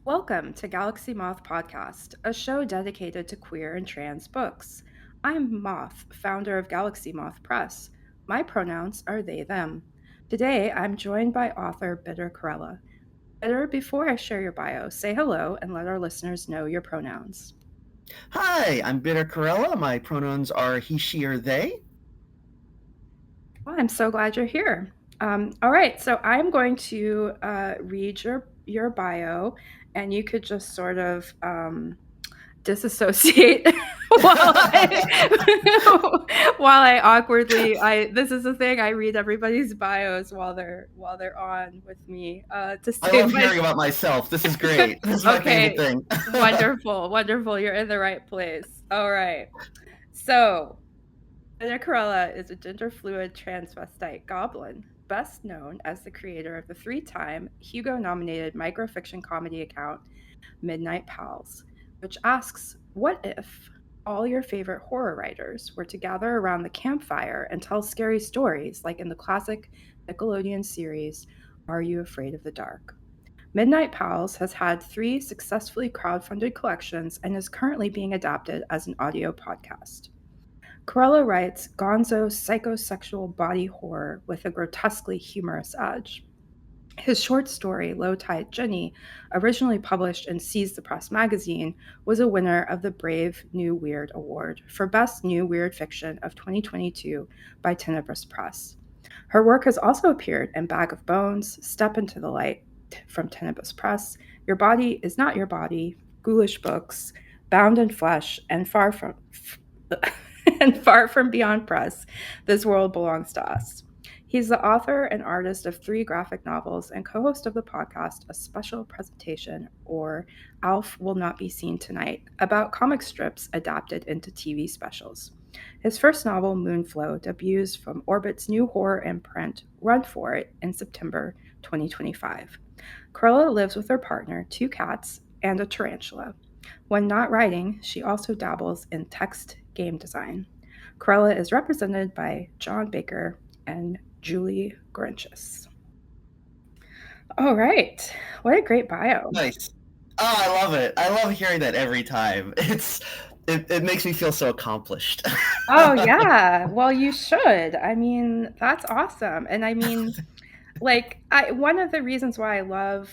Welcome to Galaxy Moth Podcast, a show dedicated to queer and trans books. I'm Moth, founder of Galaxy Moth Press. My pronouns are they, them. Today, I'm joined by author Bitter Karella. Bitter, before I share your bio, say hello and let our listeners know your pronouns. Hi, I'm Bitter Karella. My pronouns are he, she, or they. Well, I'm so glad you're here. All right, so I'm going to read your bio, and you could just sort of disassociate while I while I awkwardly I this is the thing, I read everybody's bios while they're on with me to I save love my hearing about myself. This is great. This is my favorite okay, thing. wonderful, you're in the right place. All right, so Nickelodeon is a genderfluid transvestite goblin, best known as the creator of the three-time Hugo-nominated microfiction comedy account Midnight Pals, which asks, what if all your favorite horror writers were to gather around the campfire and tell scary stories like in the classic Nickelodeon series, Are You Afraid of the Dark? Midnight Pals has had 3 successfully crowdfunded collections and is currently being adapted as an audio podcast. Karella writes gonzo psychosexual body horror with a grotesquely humorous edge. His short story, Low Tide Jenny, originally published in Seize the Press magazine, was a winner of the Brave New Weird Award for Best New Weird Fiction of 2022 by Tenebrous Press. Her work has also appeared in Bag of Bones, Step into the Light from Tenebrous Press, Your Body is Not Your Body, Ghoulish Books, Bound in Flesh, and Far from and Far from Beyond Press, This World Belongs to Us. He's the author and artist of 3 graphic novels and co-host of the podcast A Special Presentation, or Alf Will Not Be Seen Tonight, about comic strips adapted into TV specials. His first novel, Moonflow, debuts from Orbit's new horror imprint, Run For It, in September 2025. Karella lives with her partner, 2 cats, and a tarantula. When not writing, she also dabbles in text game design. Karella is represented by John Baker and Julie Grinchis. All right. What a great bio. Nice. Oh, I love it. I love hearing that every time. It makes me feel so accomplished. Oh, yeah. Well, you should. I mean, that's awesome. And I mean, one of the reasons why I love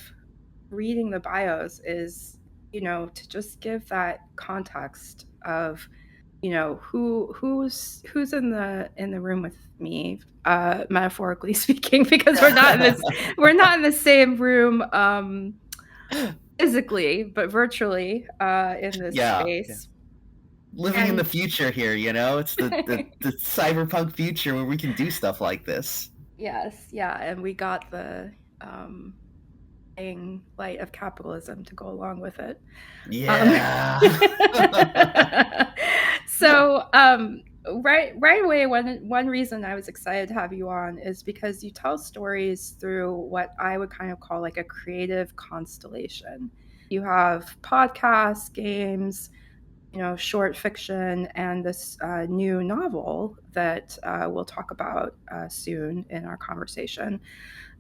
reading the bios is, to just give that context of, who's in the room with me, metaphorically speaking, because we're not in the same room physically, but virtually in this Yeah. space. Living in the And future here, it's the cyberpunk future where we can do stuff like this. yes, yeah, and we got the light of capitalism to go along with it. Um, Yeah. so right away, one reason I was excited to have you on is because you tell stories through what I would kind of call like a creative constellation. You have podcasts, games, short fiction, and this new novel that we'll talk about soon in our conversation.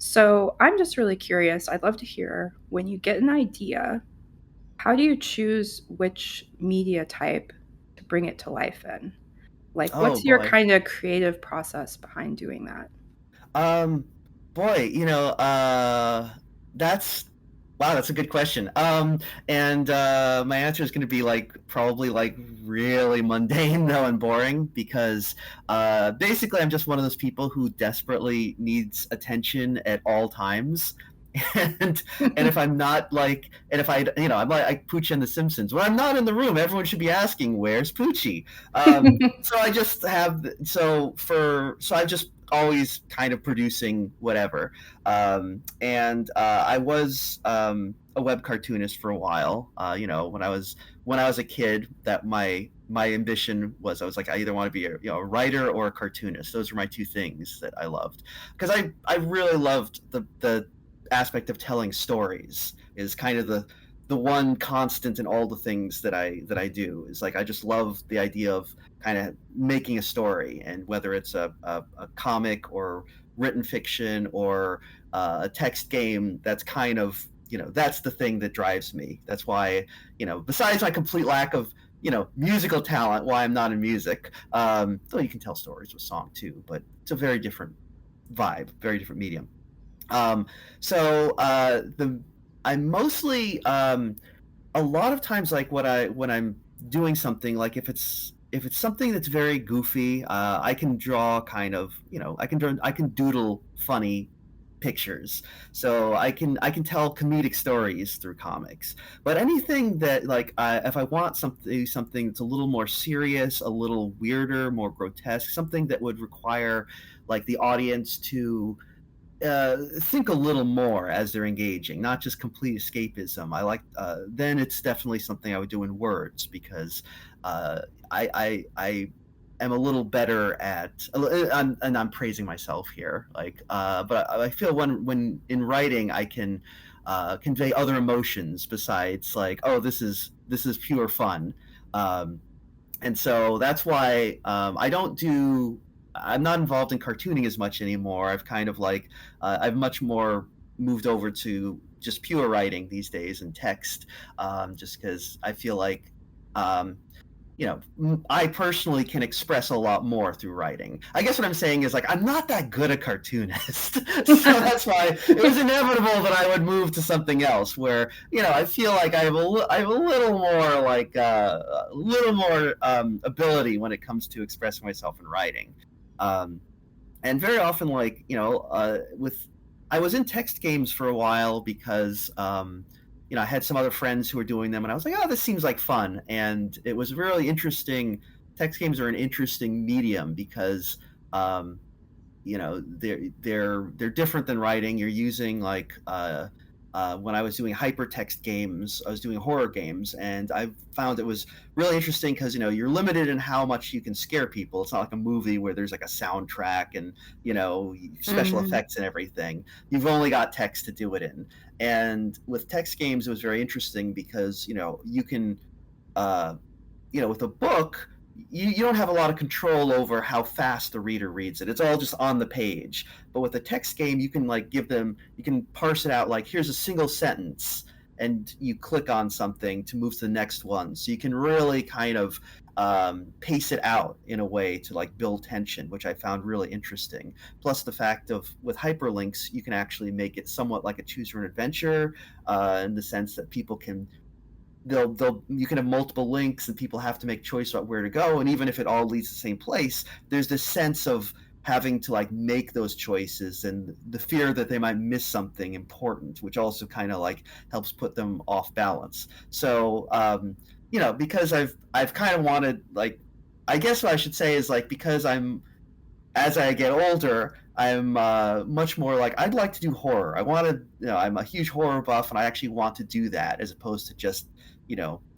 So I'm just really curious. I'd love to hear, when you get an idea, how do you choose which media type to bring it to life in? Like, Oh what's your boy. kind of creative process behind doing that? Um, boy, that's wow, that's a good question. And my answer is going to be like probably like really mundane though and boring because basically I'm just one of those people who desperately needs attention at all times. And and if I'm not like and if I I'm like Poochie and the Simpsons. When I'm not in the room, everyone should be asking, "Where's Poochie?" So I just have so I've just always kind of producing whatever. And I was a web cartoonist for a while. When I was a kid, that my ambition was I was like I either want to be a writer or a cartoonist. Those were my 2 things that I loved because I really loved the aspect of telling stories is kind of the one constant in all the things that I do is like I just love the idea of kind of making a story, and whether it's a comic or written fiction or a text game, that's kind of that's the thing that drives me. That's why, besides my complete lack of musical talent, why I'm not in music. Though you can tell stories with song too, but it's a very different vibe, very different medium. So the I'm mostly a lot of times, like when I'm doing something, like if it's something that's very goofy, I can draw kind of, I can doodle funny pictures. So I can tell comedic stories through comics. But anything that, like, if I want something that's a little more serious, a little weirder, more grotesque, something that would require like the audience to think a little more as they're engaging, not just complete escapism. I like then it's definitely something I would do in words, because uh, I am a little better at. And I'm praising myself here, like, but I feel when in writing I can convey other emotions besides, like, oh, this is pure fun. Um, and so that's why I'm not involved in cartooning as much anymore. I've kind of like I've much more moved over to just pure writing these days and text, just because I feel like um, I personally can express a lot more through writing. I guess what I'm saying is, like, I'm not that good a cartoonist. So that's why it was inevitable that I would move to something else where, I feel like I have a little more, like, a little more ability when it comes to expressing myself in writing. Um, and very often, like, with I was in text games for a while because I had some other friends who were doing them, and I was like, oh, this seems like fun. And it was really interesting. Text games are an interesting medium because um, they're different than writing. You're using, like, when I was doing hypertext games, I was doing horror games, and I found it was really interesting because you're limited in how much you can scare people. It's not like a movie where there's like a soundtrack and special Mm. effects and everything. You've only got text to do it in, and with text games, it was very interesting because you can uh, with a book, you don't have a lot of control over how fast the reader reads it. It's all just on the page. But with a text game, you can, like, you can parse it out, like, here's a single sentence, and you click on something to move to the next one. So you can really kind of pace it out in a way to, like, build tension, which I found really interesting. Plus the fact of, with hyperlinks, you can actually make it somewhat like a choose your own adventure, in the sense that people can they'll you can have multiple links and people have to make choice about where to go, and even if it all leads to the same place, there's this sense of having to, like, make those choices and the fear that they might miss something important, which also kind of, like, helps put them off balance. So because I've kind of wanted, like, I guess what I should say is, like, because as I get older, I'm much more like, I'd like to do horror. I want to, I'm a huge horror buff, and I actually want to do that as opposed to just,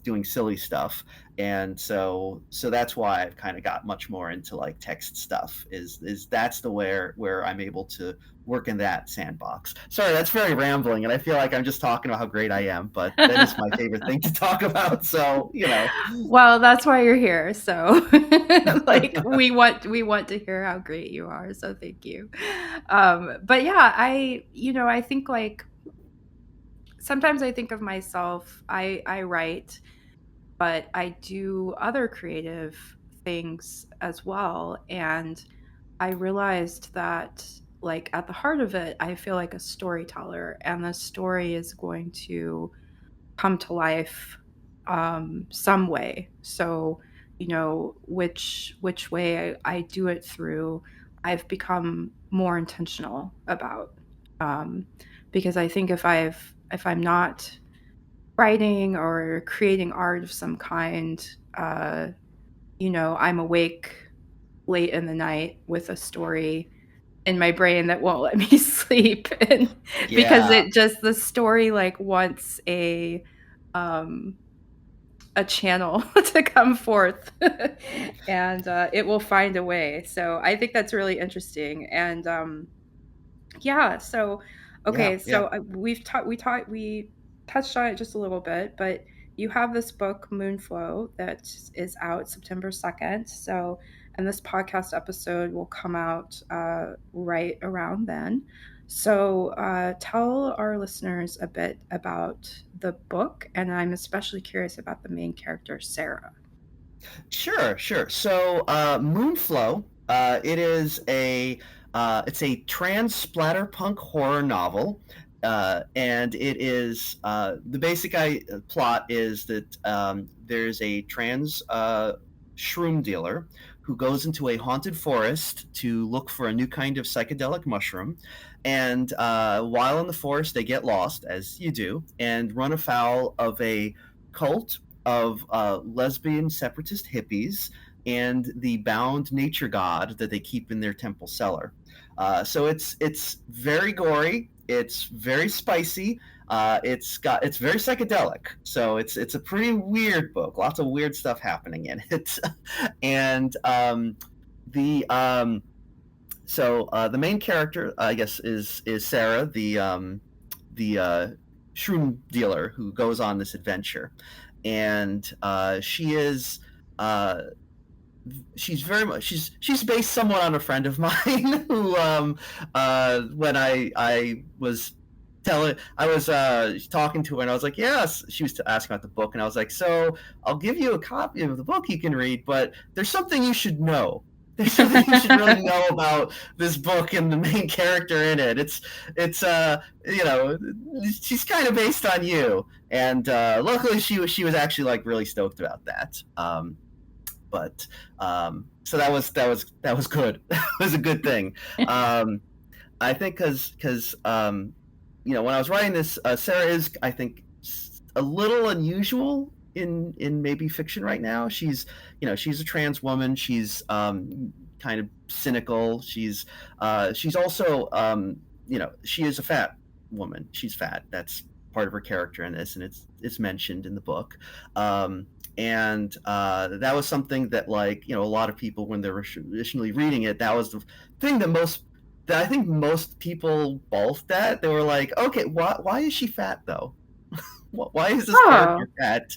doing silly stuff. And so that's why I've kind of got much more into, like, text stuff. Is that's the where I'm able to work in that sandbox. Sorry, that's very rambling, and I feel like I'm just talking about how great I am, but that is my favorite thing to talk about. So, Well, that's why you're here. So, like, we want to hear how great you are. So, thank you. But yeah, I think, like, sometimes I think of myself. I write, but I do other creative things as well, and I realized that, like, at the heart of it, I feel like a storyteller, and the story is going to come to life some way. So, which way I do it through, I've become more intentional about, um, because I think if I'm not writing or creating art of some kind, I'm awake late in the night with a story in my brain that won't let me sleep, and because yeah, it just the story, like, wants um a channel to come forth, and it will find a way. So I think that's really interesting. And yeah, so yeah, okay, yeah. so we touched on it just a little bit, but you have this book Moonflow that is out September 2nd. And this podcast episode will come out right around then. So, tell our listeners a bit about the book, and I'm especially curious about the main character, Sarah. Sure. So, Moonflow, it's a trans splatterpunk horror novel, and it is the basic plot is that there's a trans shroom dealer who goes into a haunted forest to look for a new kind of psychedelic mushroom, and while in the forest, they get lost, as you do, and run afoul of a cult of lesbian separatist hippies and the bound nature god that they keep in their temple cellar. So it's very gory. It's very spicy. It's very psychedelic. So it's a pretty weird book. Lots of weird stuff happening in it, and the the main character, I guess, is Sarah, the shroom dealer who goes on this adventure, and she is she's very much she's based somewhat on a friend of mine who when I was talking to her, and I was like, yes, she was asking about the book, and I was like, so I'll give you a copy of the book you can read, but there's something you should know. There's something you should really know about this book and the main character in it. It's you know, she's kind of based on you, and luckily she was actually like really stoked about that. But so that was good. That was a good thing. I think because when I was writing this, Sarah is, I think, a little unusual in maybe fiction right now. She's a trans woman. She's kind of cynical. She's also she is a fat woman. She's fat. That's part of her character in this, and it's mentioned in the book. And that was something that, like, a lot of people, when they were initially reading it, that was the thing that I think most people balked at. They were like, okay, why is she fat though? Why is this character fat?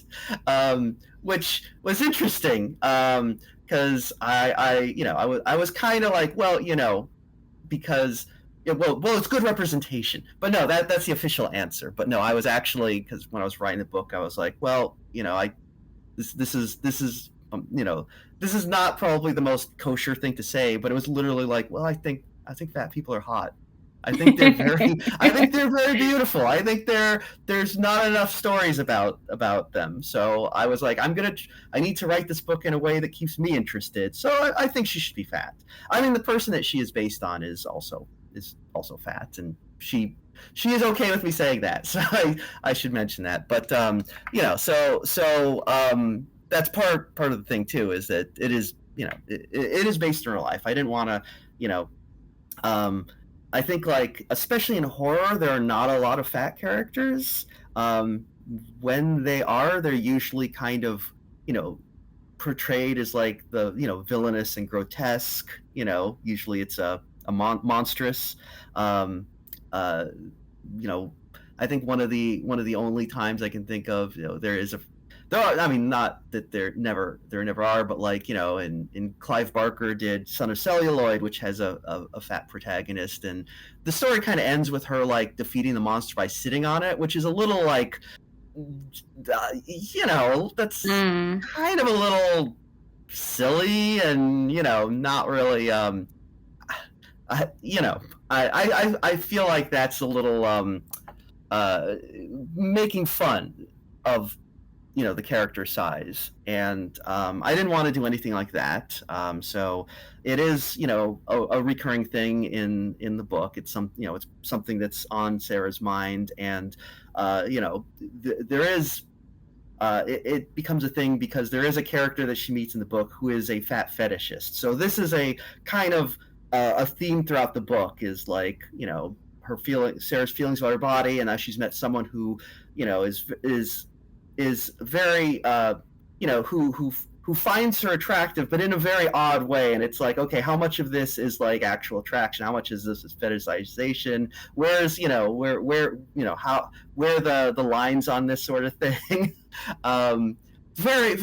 Which was interesting, because I was kind of like, well, because it's good representation. But no, that's the official answer. But no, I was actually, because when I was writing the book, I was like, well, this is this is not probably the most kosher thing to say, but it was literally like, well, I think fat people are hot. I think they're very beautiful. I think there's not enough stories about them. So I was like, I need to write this book in a way that keeps me interested. So I think she should be fat. I mean, the person that she is based on is also fat, and she is okay with me saying that. So I should mention that. But that's part of the thing too, is that it is it is based in real life. I didn't want to I think, like, especially in horror, there are not a lot of fat characters. When they are, they're usually kind of portrayed as like the villainous and grotesque. Usually it's a monstrous. I think one of the only times I can think of, I mean, not that there never are, but like, in Clive Barker did Son of Celluloid, which has a fat protagonist, and the story kind of ends with her like defeating the monster by sitting on it, which is a little like, that's kind of a little silly, and not really I feel like that's a little making fun of the character size, and I didn't want to do anything like that. So it is a recurring thing in the book. It's it's something that's on Sarah's mind, and there is it becomes a thing because there is a character that she meets in the book who is a fat fetishist. So this is a kind of a theme throughout the book, is like Sarah's feelings about her body, and now she's met someone who is very who finds her attractive, but in a very odd way. And it's like, okay, how much of this is like actual attraction? How much is this is fetishization? Where's where the lines on this sort of thing? Very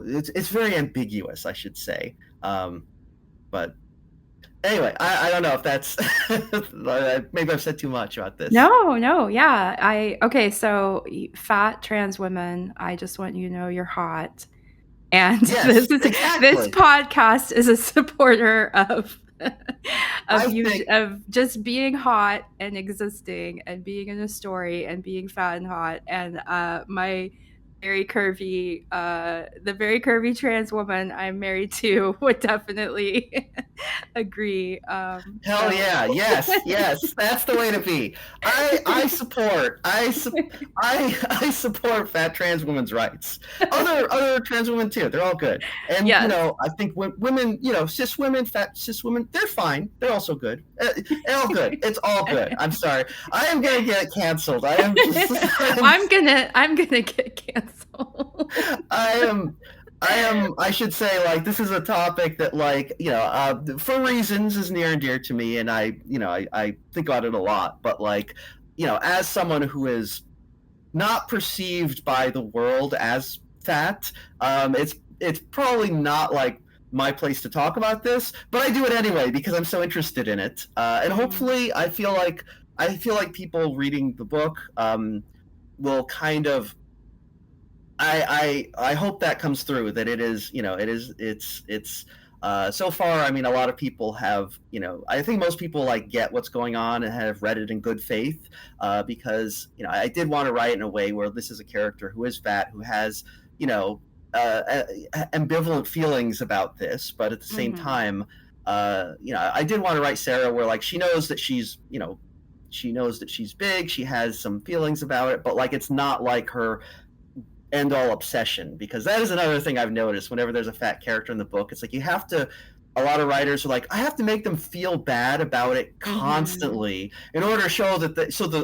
it's very ambiguous, I should say. But Anyway, I don't know if that's maybe I've said too much about this. No, yeah. Okay, so fat trans women, I just want you to know you're hot. And Yes, this exactly. podcast is a supporter of I think of just being hot and existing and being in a story and being fat and hot. And my the very curvy trans woman I'm married to would definitely agree. hell So yeah, yes, that's the way to be. I support fat trans women's rights. Other trans women too. They're all good. And yes. I think women, cis women, fat cis women, they're fine. They're also good. All good. It's all good. I'm sorry. I am gonna get canceled. I am just. I'm gonna get canceled. I am. I should say, like, this is a topic that, like, for reasons is near and dear to me, and I think about it a lot. But, like, as someone who is not perceived by the world as fat, it's probably not like my place to talk about this, but I do it anyway because I'm so interested in it, and hopefully, I feel like people reading the book will kind of I hope that comes through, that it is, it's so far, I mean, a lot of people have, I think most people like get what's going on and have read it in good faith, because I did want to write in a way where this is a character who is fat, who has, ambivalent feelings about this, but at the same time, I did want to write Sarah where, like, she knows that she knows that she's big, she has some feelings about it, but, like, it's not like her end all obsession, because that is another thing I've noticed whenever there's a fat character in the book. It's like you have to, a lot of writers are like, I have to make them feel bad about it constantly in order to show that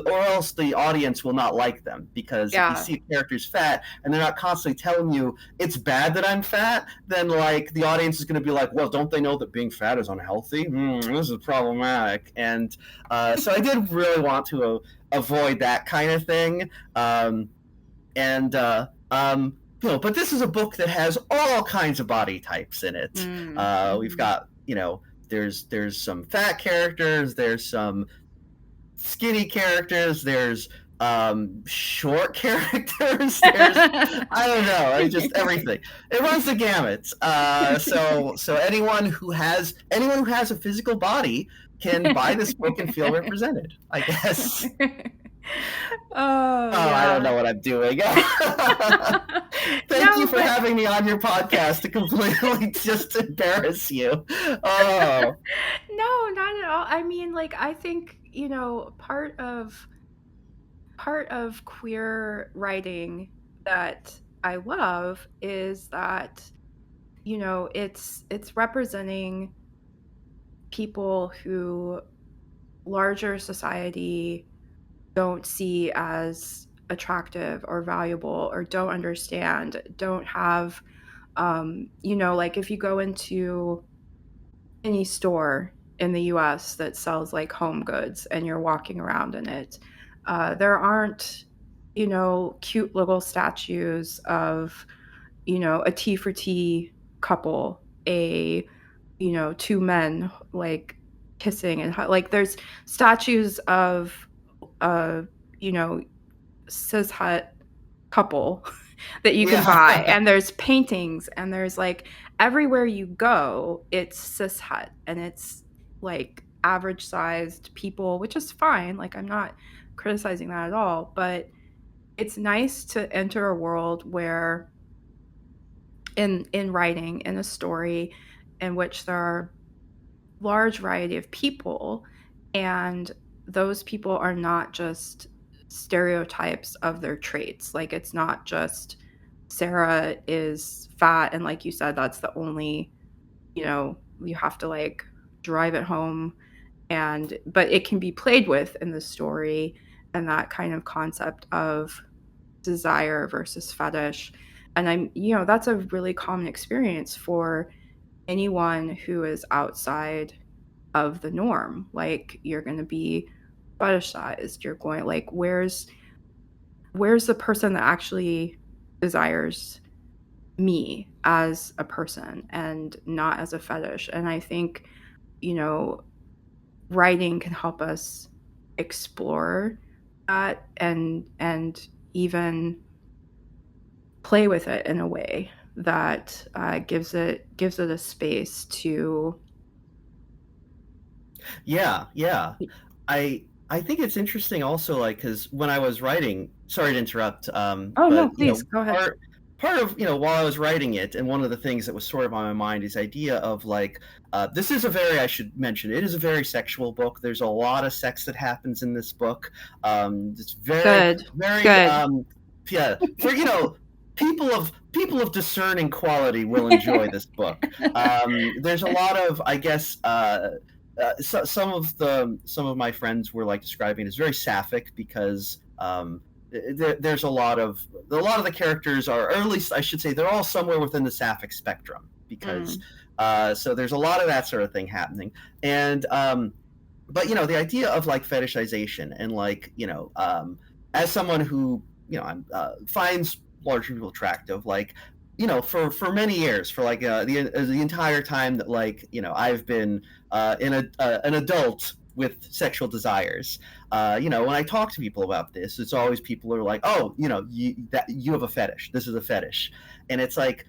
or else the audience will not like them, because if you see a character's fat and they're not constantly telling you it's bad that I'm fat, then, like, the audience is going to be like, well, don't they know that being fat is unhealthy? This is problematic. And so I did really want to avoid that kind of thing. And but this is a book that has all kinds of body types in it. We've got, there's some fat characters, there's some skinny characters, there's short characters, there's I don't know, it's just everything. It runs the gamut. So anyone who has a physical body can buy this book and feel represented, I guess. Yeah. I don't know what I'm doing. Thank you for having me on your podcast to completely just embarrass you. Oh. No, not at all. I mean, like, I think, part of queer writing that I love is that, it's representing people who larger society don't see as attractive or valuable, or don't understand, don't have, like, if you go into any store in the US that sells, like, home goods and you're walking around in it, there aren't, cute little statues of, a T for T couple, two men, like, kissing, and like, there's statues of cis het couple that you can buy, and there's paintings, and there's, like, everywhere you go, it's cis het, and it's, like, average sized people, which is fine. Like, I'm not criticizing that at all, but it's nice to enter a world where in writing, in a story in which there are large variety of people, and those people are not just stereotypes of their traits. Like, it's not just Sarah is fat, and, like you said, that's the only, you have to, like, drive it home, but it can be played with in the story, and that kind of concept of desire versus fetish. And that's a really common experience for anyone who is outside of the norm. Like, you're going to be fetishized. You're going, like, where's the person that actually desires me as a person and not as a fetish? And I think you know, writing can help us explore that and even play with it in a way that gives it a space to. Yeah, yeah. I think it's interesting also, like, because when I was writing, sorry to interrupt, Oh no, but please go ahead. part of while I was writing it, and one of the things that was sort of on my mind is idea of like, this is a very, I should mention, it is a very sexual book. There's a lot of sex that happens in this book. It's very, Good, very, good. yeah, for people of discerning quality will enjoy this book. There's a lot of, I guess, some of my friends were like describing it as very sapphic because there's a lot of the characters are, or at least I should say, they're all somewhere within the sapphic spectrum because Mm. so there's a lot of that sort of thing happening. And but the idea of like fetishization and like as someone who finds larger people attractive, like for many years, for like the entire time that like I've been an adult with sexual desires. When I talk to people about this, it's always people are like, "Oh, you have a fetish. This is a fetish," and it's like,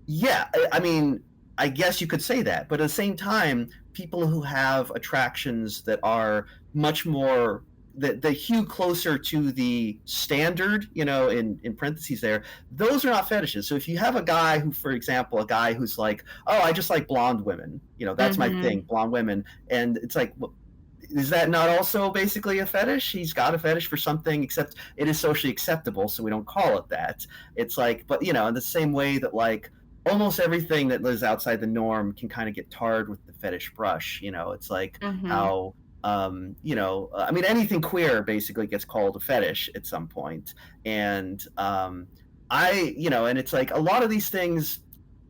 yeah, I mean, I guess you could say that, but at the same time, people who have attractions that are much more that hew closer to the standard, in parentheses there, those are not fetishes. So if you have a guy who, for example, a guy who's like, oh, I just like blonde women, that's my thing, Mhm. blonde women, and it's like, well, is that not also basically a fetish? He's got a fetish for something, except it is socially acceptable, so we don't call it that. It's like, but in the same way that like almost everything that lives outside the norm can kind of get tarred with the fetish brush. It's like Mhm. how I mean, anything queer basically gets called a fetish at some point, and and it's like a lot of these things.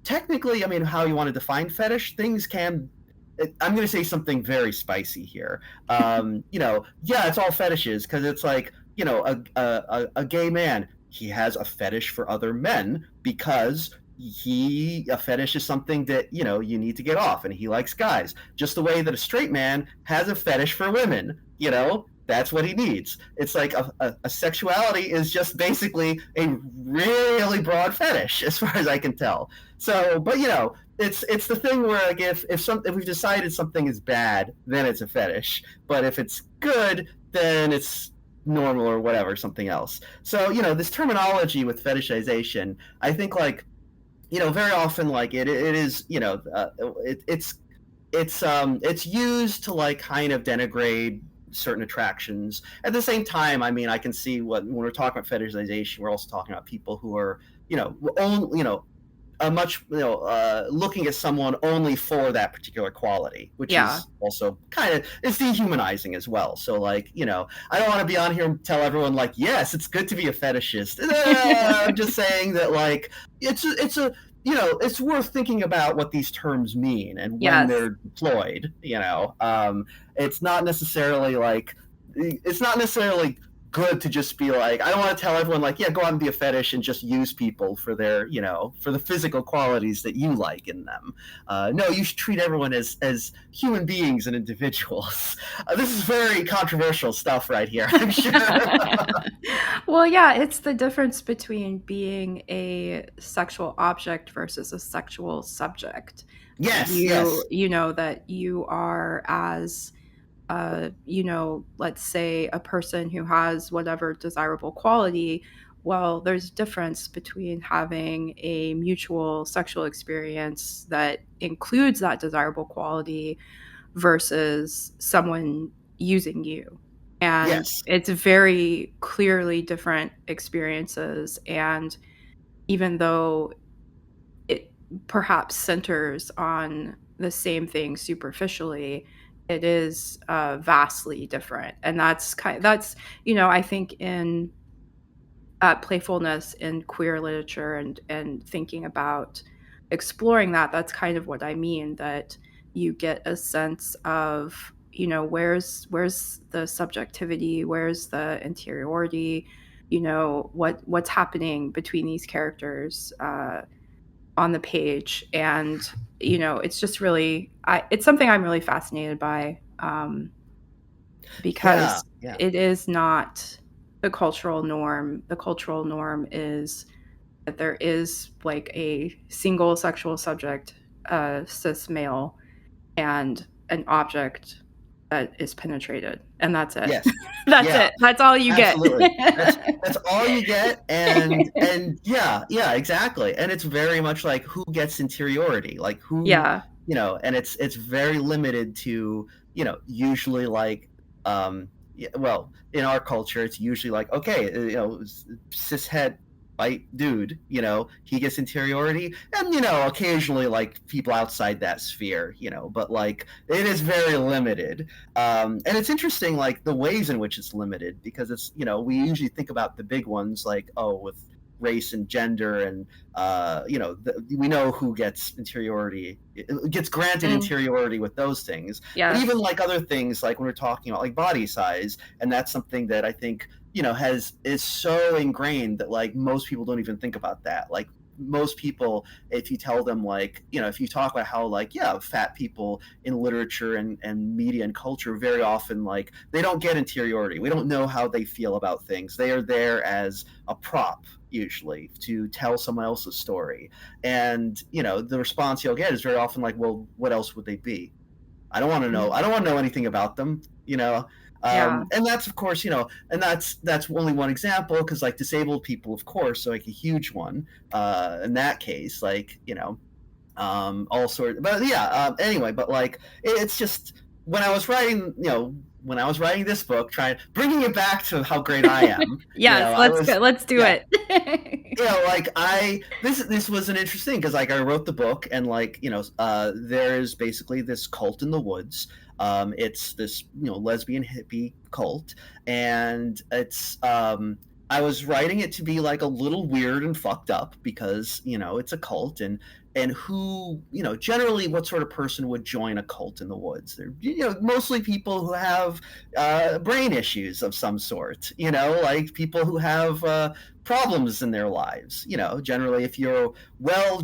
Technically, I mean, how you want to define fetish things can. I'm going to say something very spicy here. Yeah, it's all fetishes because it's like a gay man. He has a fetish for other men because a fetish is something that you need to get off, and he likes guys. Just the way that a straight man has a fetish for women. That's what he needs. It's like a sexuality is just basically a really broad fetish, as far as I can tell. So, but it's the thing where like if we've decided something is bad, then it's a fetish. But if it's good, then it's normal or whatever, something else. So this terminology with fetishization, I think like very often like it is it's used to like kind of denigrate certain attractions. At the same time, I mean, I can see when we're talking about fetishization, we're also talking about people who are own a much looking at someone only for that particular quality, which Yeah. is also kind of it's dehumanizing as well. So like I don't want to be on here and tell everyone like, yes, it's good to be a fetishist. I'm just saying that like it's a it's worth thinking about what these terms mean and when Yes. they're deployed. It's not necessarily like it's not necessarily good to just be like, I don't want to tell everyone like, yeah, go out and be a fetish and just use people for their for the physical qualities that you like in them. No, you should treat everyone as human beings and individuals. This is very controversial stuff right here, I'm sure. Well, yeah, it's the difference between being a sexual object versus a sexual subject. That Yes, yes. you know that you are as let's say a person who has whatever desirable quality. Well, there's a difference between having a mutual sexual experience that includes that desirable quality versus someone using you. And Yes. it's very clearly different experiences. And even though it perhaps centers on the same thing superficially, it is vastly different. And I think in playfulness in queer literature and thinking about exploring that, that's kind of what I mean, that you get a sense of where's the subjectivity, where's the interiority, what's happening between these characters on the page. And, you know, it's just really, it's something I'm really fascinated by, because it is not the cultural norm. The cultural norm is that there is like a single sexual subject, cis male, and an object that is penetrated, and that's it. Yes. That's it. That's all you Absolutely. get. That's all you get, and yeah, exactly. And it's very much like who gets interiority, like who, Yeah. you know, and it's very limited to, you know, usually like well, in our culture it's usually like, okay, you know, cishet white dude, you know, he gets interiority, and you know, occasionally like people outside that sphere, you know, but like it is very limited. And it's interesting, like the ways in which it's limited, because it's, you know, we usually think about the big ones, like, oh, with race and gender, and you know, we know who gets interiority, gets granted interiority with those things. Yes. But even like other things, like when we're talking about like body size, and that's something that I think, you know, is so ingrained that like most people don't even think about that. Like most people, if you tell them, like, you know, if you talk about how like, yeah, fat people in literature and media and culture very often, like, they don't get interiority, we don't know how they feel about things, they are there as a prop usually to tell someone else's story. And you know, the response you'll get is very often like, well, what else would they be? I don't want to know. I don't want to know anything about them, you know. And that's, of course, you know, and that's only one example, because like disabled people, of course, are like a huge one in that case, like, you know, all sorts. But yeah, anyway, but like it's just, when I was writing, you know, when I was writing this book, bringing it back to how great I am. Yes, you know, let's do it. You know, like this was an interesting, because like I wrote the book, and like, you know, there's basically this cult in the woods. It's this, you know, lesbian hippie cult, and it's I was writing it to be like a little weird and fucked up, because, you know, it's a cult, and who, you know, generally what sort of person would join a cult in the woods? They're, you know, mostly people who have brain issues of some sort, you know, like people who have problems in their lives, you know. Generally, if you're well,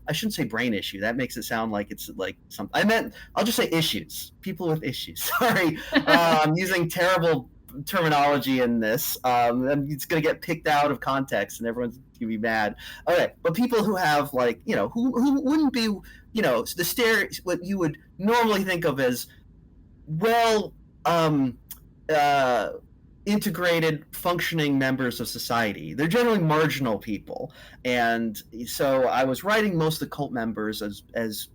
I shouldn't say brain issue, that makes it sound like it's like something. I'll just say issues, people with issues. Sorry, I'm using terrible terminology in this, and it's going to get picked out of context and everyone's going to be mad. Okay, but people who have, like, you know, who wouldn't be, you know, what you would normally think of as well integrated, functioning members of society. They're generally marginal people, and so I was writing most of the cult members as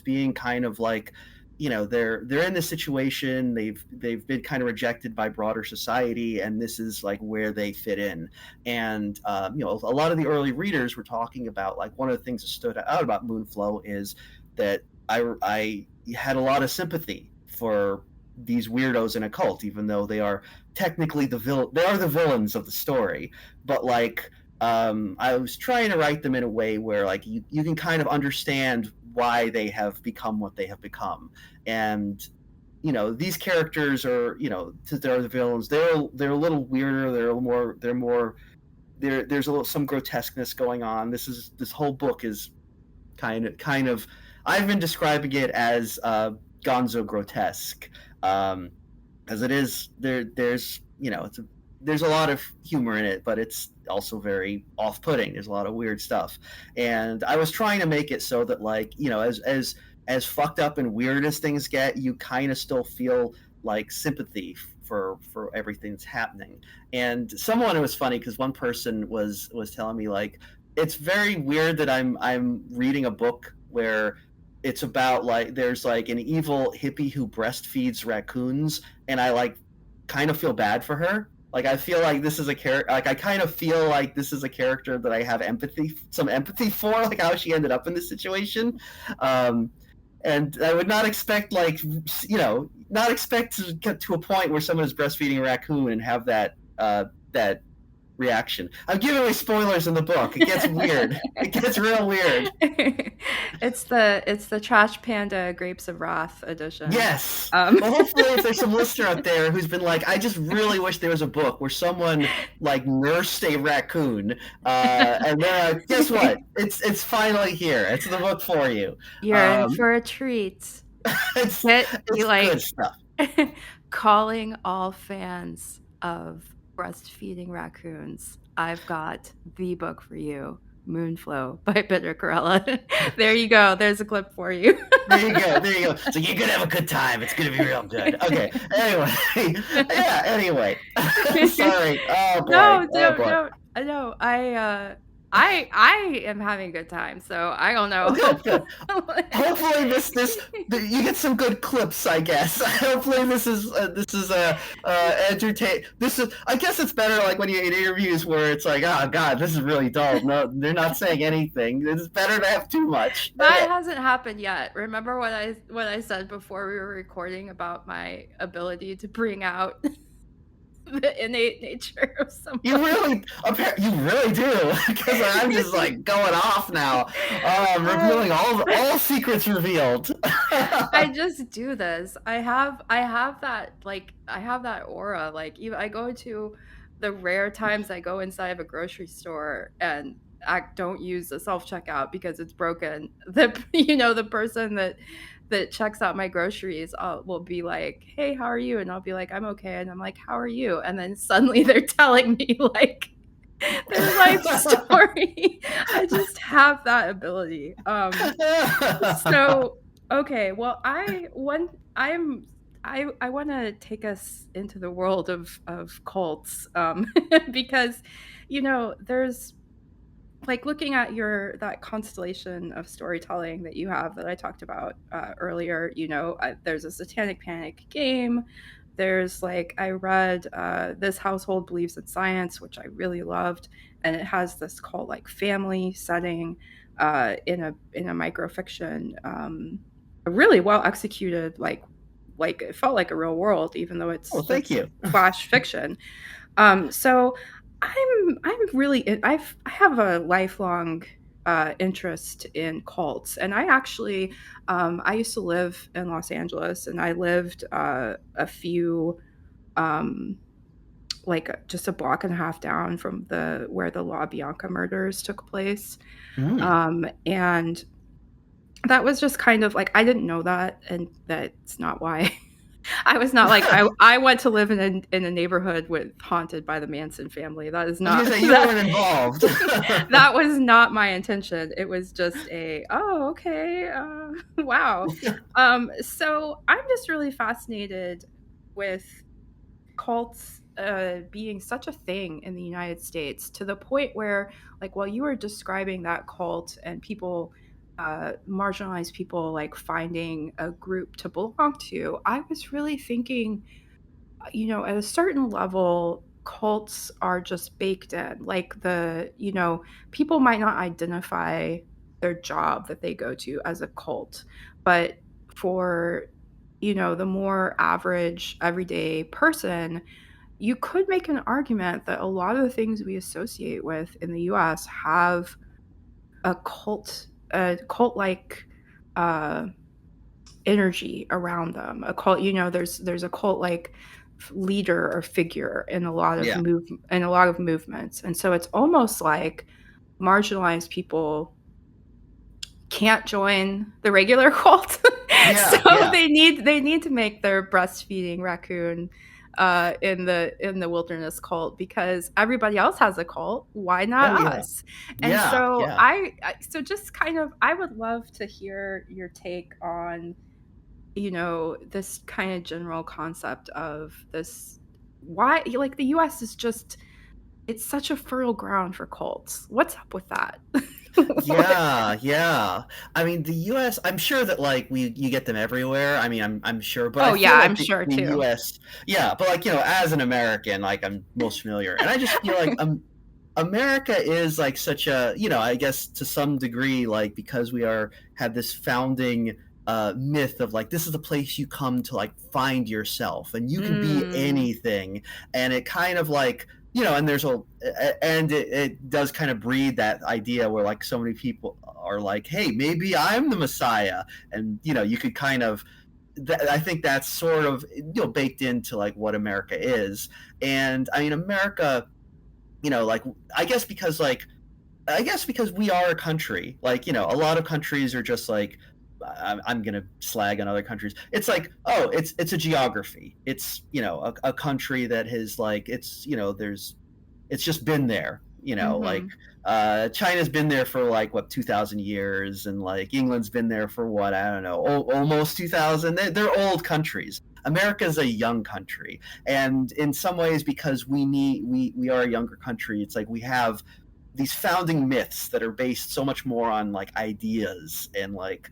being kind of like, you know, they're in this situation, they've been kind of rejected by broader society, and this is like where they fit in. And you know, a lot of the early readers were talking about, like, one of the things that stood out about Moonflow is that I had a lot of sympathy for these weirdos in a cult, even though they are technically the villains of the story. But like, I was trying to write them in a way where like you can kind of understand why they have become what they have become. And you know, these characters are, you know, since they're the villains, they're a little weirder, there's a little some grotesqueness going on. This whole book is kind of I've been describing it as gonzo grotesque, because it is there's, you know, there's a lot of humor in it, but it's also very off-putting. There's a lot of weird stuff, and I was trying to make it so that, like, you know, as fucked up and weird as things get, you kind of still feel like sympathy for everything that's happening. And someone, it was funny because one person was telling me, like, it's very weird that I'm reading a book where it's about, like, there's like an evil hippie who breastfeeds raccoons, and I like kind of feel bad for her. Like, I feel like this is a character, like I kind of feel like this is a character that I have some empathy for, like how she ended up in this situation. And I would not expect, like, you know, not expect to get to a point where someone is breastfeeding a raccoon and have that reaction. I'm giving away spoilers in the book. It gets weird. It gets real weird. It's the Trash Panda Grapes of Wrath edition. Yes. Well, hopefully, if there's some listener out there who's been like, I just really wish there was a book where someone like nursed a raccoon, and they're like, guess what? It's finally here. It's the book for you. You're in for a treat. It's You good stuff. calling all fans of breastfeeding raccoons. I've got the book for you, Moonflow by Bitter Karella. There you go. There's a clip for you. There you go. There you go. So you're gonna have a good time. It's gonna be real good. Okay. Anyway, yeah. Anyway, sorry. Oh boy. No, Oh boy. no. I am having a good time, so I don't know. Good. Hopefully you get some good clips, I guess. Hopefully this is entertain. I guess it's better like when you in interviews where it's like, oh god, this is really dull. No, they're not saying anything. It's better to have too much. That hasn't happened yet. Remember what I said before we were recording about my ability to bring out the innate nature of someone. You really do, because I'm just like going off now. Revealing all secrets revealed. I just do this. I have that aura. Like I go to the rare times I go inside of a grocery store and I don't use the self-checkout because it's broken. The person that checks out my groceries will be like, hey, how are you? And I'll be like, I'm okay. And I'm like, how are you? And then suddenly they're telling me like their life story. I just have that ability. So okay, well I want to take us into the world of cults, because there's like looking at that constellation of storytelling that you have that I talked about earlier. There's a Satanic Panic game. There's I read This Household Believes in Science, which I really loved, and it has this cult family setting in a microfiction, a really well executed it felt like a real world, even though it's thank you flash fiction. So I'm really I have a lifelong interest in cults, and I actually I used to live in Los Angeles, and I lived a few just a block and a half down from where the La Bianca murders took place. And that was just kind of I didn't know that, and that's not why. I was not I went to live in a neighborhood haunted by the Manson family. That is not. You weren't involved. That was not my intention. It was just okay, wow. So I'm just really fascinated with cults being such a thing in the United States, to the point where while you were describing that cult and people, marginalized people finding a group to belong to, I was really thinking, at a certain level, cults are just baked in. People might not identify their job that they go to as a cult, but for the more average everyday person, you could make an argument that a lot of the things we associate with in the US have a cult-like energy around them. A cult, there's a cult-like leader or figure in a lot of movements, and so it's almost like marginalized people can't join the regular cult. They need to make their breastfeeding raccoon in the wilderness cult, because everybody else has a cult. Why not us? And so just kind of, I would love to hear your take on this kind of general concept of this, why the US is just, it's such a fertile ground for cults. What's up with that? Yeah. I mean, the U.S., I'm sure that you get them everywhere. I mean, I'm sure, but I'm sure the too. U.S., but as an American, I'm most familiar, and I just feel like America is such a, I guess to some degree, because we have this founding myth of this is the place you come to find yourself, and you can be anything, and it kind of and it does kind of breed that idea where like so many people are like, hey, maybe I'm the Messiah, and you could kind of I think that's sort of baked into like what America is. And I mean, America, like I guess because we are a country, like, a lot of countries are just like, I'm gonna slag on other countries. It's like, oh, it's a geography. It's a country that has like it's just been there. Like Mm-hmm. China's been there for like what 2,000 years, and like England's been there for what, I don't know, almost 2,000. They're old countries. America's a young country, and in some ways, because we are a younger country, it's like we have these founding myths that are based so much more on like ideas and like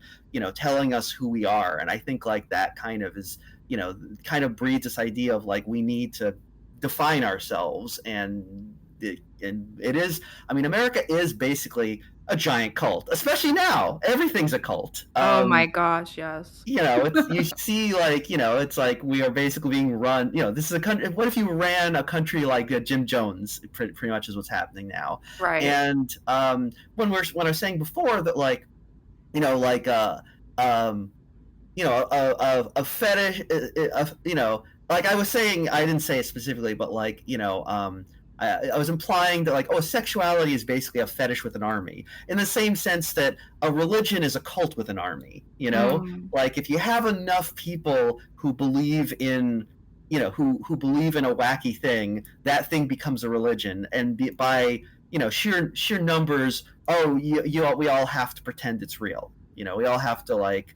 telling us who we are. And I think like that kind of is kind of breeds this idea of like we need to define ourselves. And it is, I mean, America is basically a giant cult, especially now. Everything's a cult. Oh my gosh, yes. It's you see like it's like we are basically being run. This is a country. What if you ran a country like Jim Jones? Pretty much is what's happening now. Right. And when I was saying before that, like like um a fetish, like I was saying, I didn't say it specifically, but like I was implying that like, oh, sexuality is basically a fetish with an army, in the same sense that a religion is a cult with an army. Mm. Like if you have enough people who believe in who believe in a wacky thing, that thing becomes a religion. And by sheer numbers, oh, we all have to pretend it's real. We all have to like,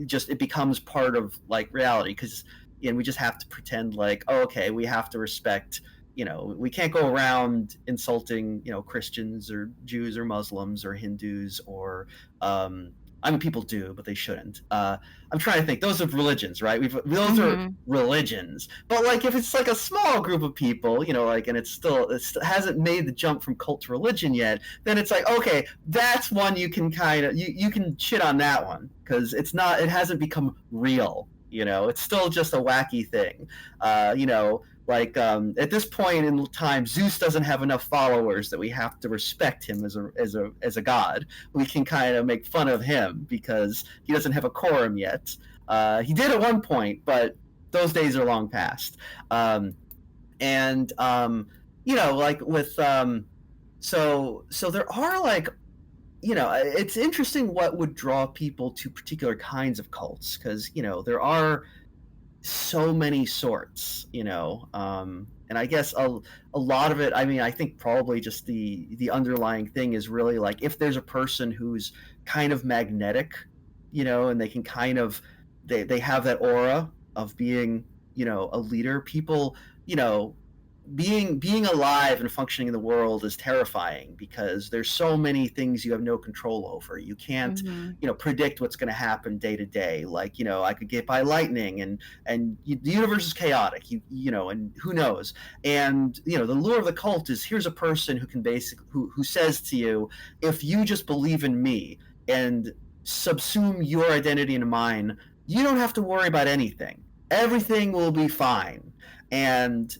just it becomes part of like reality, because we just have to pretend like, oh, okay, we have to respect, we can't go around insulting Christians or Jews or Muslims or Hindus or I mean, people do, but they shouldn't. I'm trying to think. Those are religions, right? Those are Mm-hmm. religions. But like, if it's like a small group of people, like, and it hasn't made the jump from cult to religion yet, then it's like, okay, that's one you can kind of you can shit on that one, because it hasn't become real. It's still just a wacky thing. Like at this point in time, Zeus doesn't have enough followers that we have to respect him as a god. We can kind of make fun of him because he doesn't have a quorum yet. He did at one point, but those days are long past. And like with so there are like, it's interesting what would draw people to particular kinds of cults, because there are so many sorts, and I guess a lot of it, I mean, I think probably just the underlying thing is really like, if there's a person who's kind of magnetic, and they can kind of they have that aura of being a leader. People, being alive and functioning in the world is terrifying, because there's so many things you have no control over. You can't Mm-hmm. predict what's going to happen day to day. Like, I could get by lightning, and the universe is chaotic, and who knows. And the lure of the cult is, here's a person who can basically who says to you, if you just believe in me and subsume your identity into mine, you don't have to worry about anything. Everything will be fine. And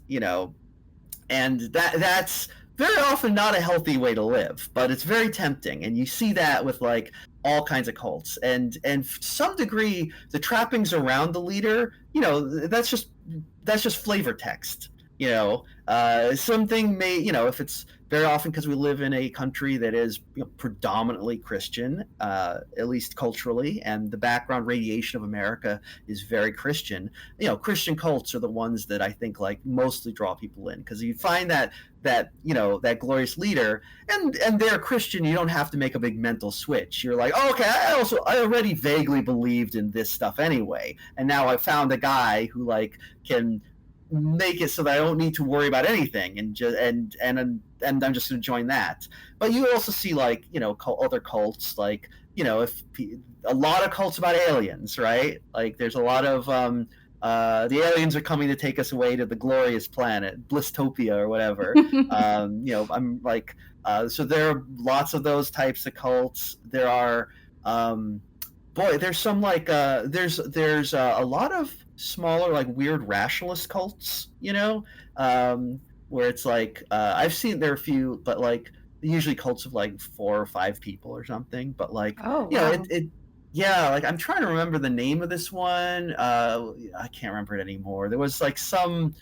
and that's very often not a healthy way to live, but it's very tempting. And you see that with like all kinds of cults, and to some degree the trappings around the leader, that's just flavor text. Something may, if it's very often, because we live in a country that is predominantly Christian, at least culturally, and the background radiation of America is very Christian. Christian cults are the ones that I think like mostly draw people in, because you find that that glorious leader, and they're Christian. You don't have to make a big mental switch. You're like, oh, okay, I already vaguely believed in this stuff anyway, and now I found a guy who like can make it so that I don't need to worry about anything, and I'm just going to join that. But you also see like other cults, like if a lot of cults about aliens, right? Like there's a lot of the aliens are coming to take us away to the glorious planet Blistopia or whatever. I'm like so there are lots of those types of cults. There are boy, there's some like a lot of smaller like weird rationalist cults, where it's like I've seen there are a few, but like usually cults of like 4 or 5 people or something. But like Oh, you know, wow. yeah, like I'm trying to remember the name of this one. I can't remember it anymore. There was like some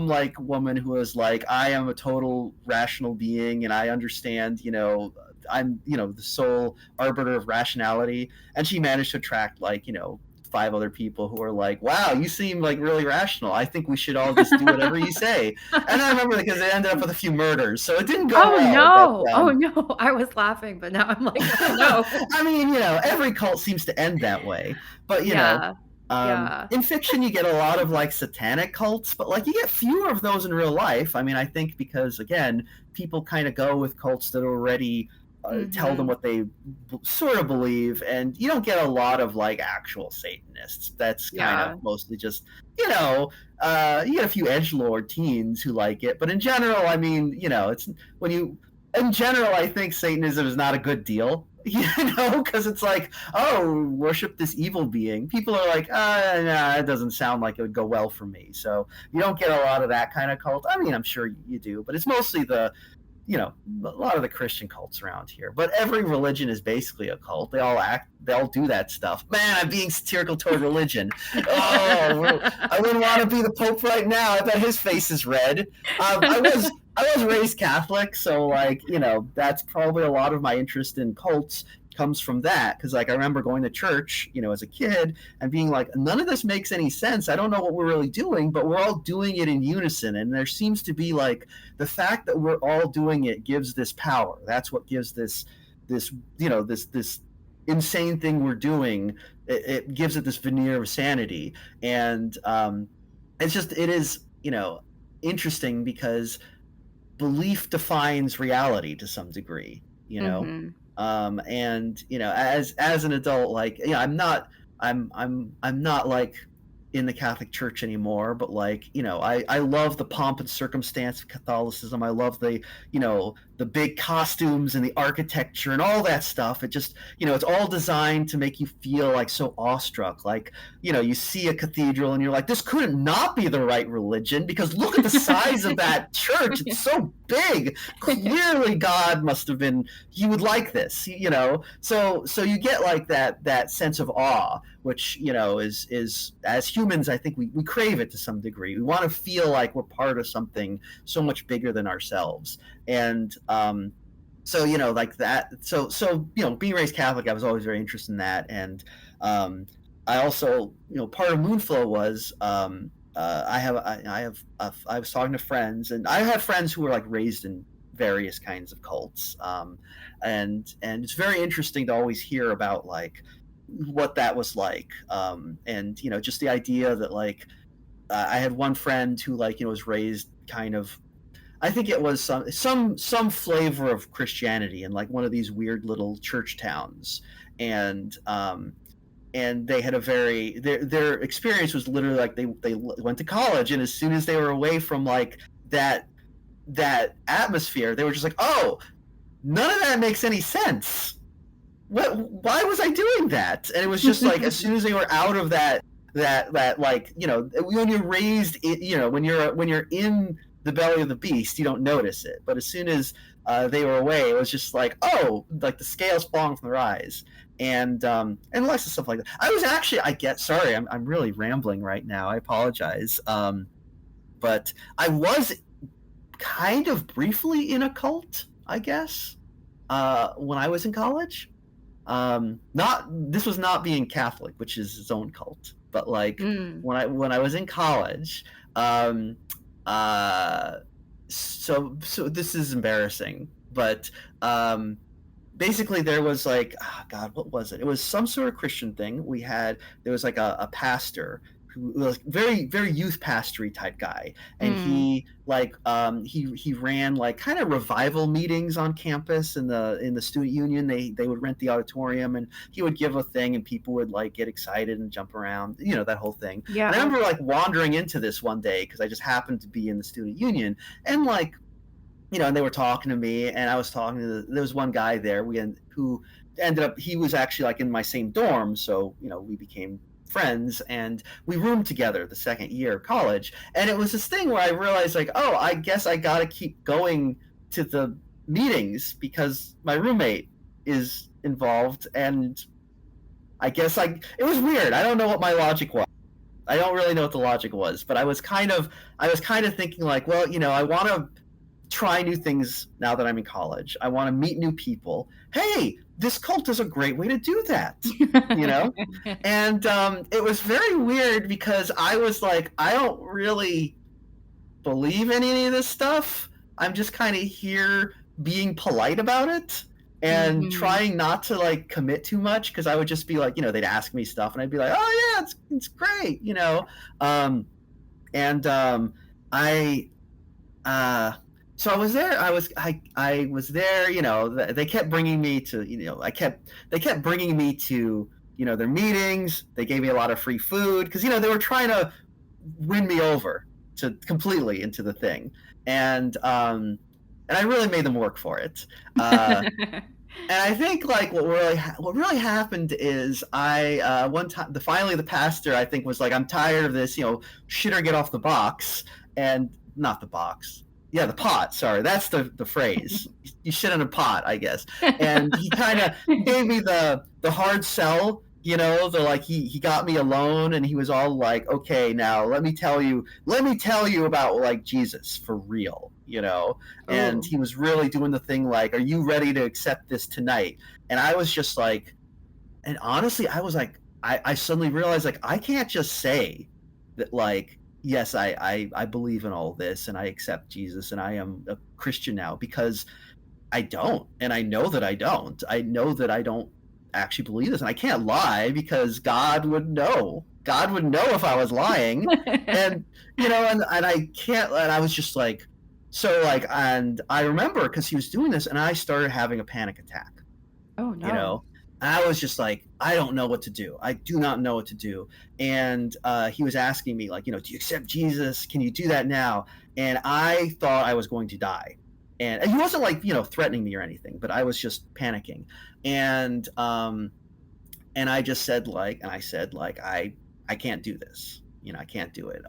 like woman who was like, I am a total rational being and I understand, I'm, the sole arbiter of rationality. And she managed to attract like, 5 other people who are like, wow, you seem like really rational. I think we should all just do whatever you say. And I remember because it ended up with a few murders, so it didn't go Oh, well. But no. Oh, no. I was laughing, but now I'm like, "Oh, no." I mean, every cult seems to end that way. But Yeah. Yeah. in fiction, you get a lot of like satanic cults, but like you get fewer of those in real life. I mean, I think because again, people kind of go with cults that already tell them Mhm. what they sort of believe, and you don't get a lot of like actual Satanists. That's kind of Yeah. mostly just you get a few edgelord teens who like it, but in general, I mean, it's when you in general, I think Satanism is not a good deal. Because it's like, oh, worship this evil being. People are like, nah, it doesn't sound like it would go well for me. So you don't get a lot of that kind of cult. I mean, I'm sure you do, but it's mostly a lot of the Christian cults around here. But every religion is basically a cult. They all do that stuff. Man, I'm being satirical toward religion. Oh, I wouldn't want to be the Pope right now. I bet his face is red. I was raised Catholic, so like that's probably a lot of my interest in cults comes from that, because like I remember going to church as a kid and being like, none of this makes any sense. I don't know what we're really doing, but we're all doing it in unison, and there seems to be like the fact that we're all doing it gives this power. That's what gives this insane thing we're doing. It gives it this veneer of sanity, and it is interesting because belief defines reality to some degree, Mhm. and as an adult, like I'm not like in the Catholic Church anymore, but like I love the pomp and circumstance of Catholicism. I love the big costumes and the architecture and all that stuff. It just it's all designed to make you feel like so awestruck. Like you see a cathedral and you're like, this couldn't not be the right religion because look at the size of that church. It's so big. Clearly, God must have been. He would like this, So you get like that sense of awe, which is as humans, I think we crave it to some degree. We want to feel like we're part of something so much bigger than ourselves, and so like that. So being raised Catholic, I was always very interested in that, and I also part of Moonflow was I was talking to friends, and I have friends who were like raised in various kinds of cults, and it's very interesting to always hear about like what that was like, and just the idea that like I had one friend who like was raised kind of, I think it was some flavor of Christianity in like one of these weird little church towns, and they had a very their experience was literally like they went to college, and as soon as they were away from like that atmosphere, they were just like, oh, none of that makes any sense. Why was I doing that? And it was just like as soon as they were out of that like when you're raised when you're in the belly of the beast, you don't notice it, but as soon as they were away, it was just like, oh, like the scales falling from their eyes, and lots of stuff like that. I was actually, sorry, I'm really rambling right now, I apologize, but I was kind of briefly in a cult, I guess, when I was in college. Not This was not being Catholic, which is its own cult, but like Mm. when I was in college, uh, so this is embarrassing, but basically there was like, oh God, what was it? It was some sort of Christian thing. There was like a pastor who was very, very youth pastory type guy, and Mm. he ran like kind of revival meetings on campus in the student union. They would rent the auditorium, and he would give a thing, and people would like get excited and jump around, that whole thing. And I Yeah. remember like wandering into this one day because I just happened to be in the student union, and like and they were talking to me, and I was talking to there was one guy there who ended up, he was actually like in my same dorm, so we became friends, and we roomed together the second year of college. And it was this thing where I realized, like, oh, I guess I gotta keep going to the meetings because my roommate is involved. And I guess it was weird. I don't know what my logic was. I don't really know what the logic was, but I was kind of thinking, like, well, I want to try new things now that I'm in college. I want to meet new people. Hey, this cult is a great way to do that, And it was very weird because I was like, I don't really believe in any of this stuff. I'm just kind of here being polite about it and trying not to like commit too much, because I would just be like, they'd ask me stuff and I'd be like, oh yeah, it's great, so I was there. I was there. They kept bringing me to, they kept bringing me to, their meetings. They gave me a lot of free food because, they were trying to win me over to completely into the thing. And I really made them work for it. And I think like what really happened is one time finally the pastor, I think, was like, I'm tired of this, shit or get off the box. And not the box. Yeah, the pot. Sorry, that's the phrase. You shit in a pot, I guess. And he kind of gave me the hard sell. The like he got me alone, and he was all like, "Okay, now let me tell you about like Jesus for real." And he was really doing the thing like, "Are you ready to accept this tonight?" And I was just like, and honestly, I was like, I suddenly realized, like, I can't just say that, like, yes, I believe in all this and I accept Jesus and I am a Christian now, because I don't. And I know that I don't. I know that I don't actually believe this. And I can't lie because God would know. God would know if I was lying. And, and I can't. And I was just like, so like, and I remember because he was doing this and I started having a panic attack. Oh, no. And I was just like, I don't know what to do. I do not know what to do. And he was asking me, like, do you accept Jesus? Can you do that now? And I thought I was going to die. And he wasn't like, threatening me or anything, but I was just panicking. And I just said like, I can't do this. I can't do it.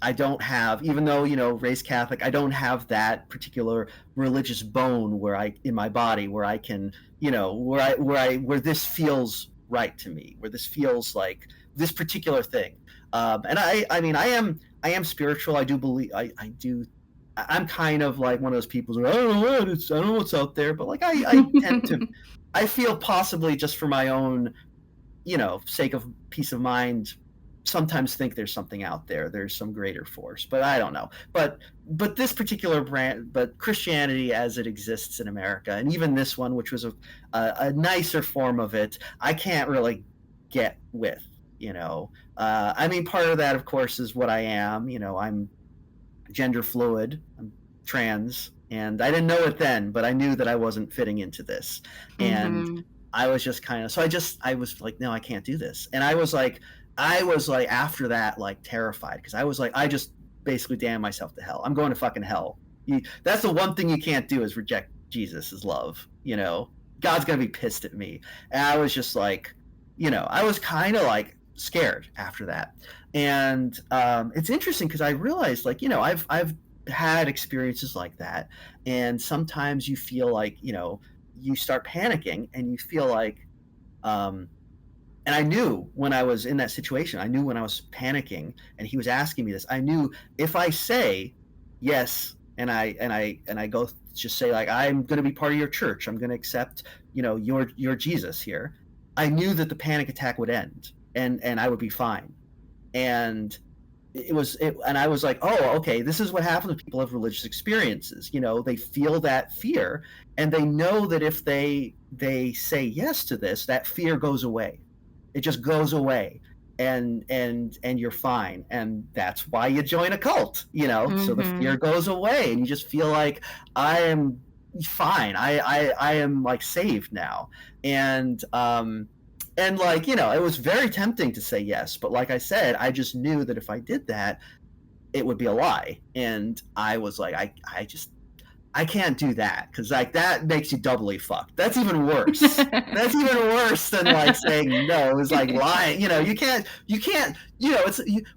I don't have, even though, raised Catholic, I don't have that particular religious bone in my body where I can, where this feels right to me, where this feels like this particular thing. And I mean, I am spiritual. I do believe, I'm kind of like one of those people who, I don't know what's out there, but like, I tend to, I feel possibly just for my own, sake of peace of mind, sometimes think there's something out there. There's some greater force, but I don't know. But this particular but Christianity as it exists in America, and even this one, which was a nicer form of it, I can't really get with. I mean, part of that, of course, is what I am. I'm gender fluid. I'm trans, and I didn't know it then, but I knew that I wasn't fitting into this, and I was just kind of. So I was like, no, I can't do this, and I was like after that, like terrified, because I was like, I just basically damn myself to hell. I'm going to fucking hell. That's the one thing you can't do is reject Jesus' love. God's gonna be pissed at me. And I was just like, I was kind of like scared after that. And it's interesting because I realized, like, I've had experiences like that, and sometimes you feel like, you start panicking and you feel like and I knew when I was in that situation, I knew when I was panicking and he was asking me this, I knew if I say yes, and I go just say like, I'm going to be part of your church, I'm going to accept, your Jesus here, I knew that the panic attack would end and I would be fine. And and I was like, oh, okay, this is what happens when people have religious experiences. They feel that fear, and they know that if they say yes to this, that fear goes away. It just goes away, and you're fine. And that's why you join a cult, so the fear goes away and you just feel like, I am fine. I am like saved now. And like, it was very tempting to say yes, but like I said, I just knew that if I did that, it would be a lie. And I was like, I can't do that because like that makes you doubly fucked. That's even worse. That's even worse than like saying no. It's like lying. It's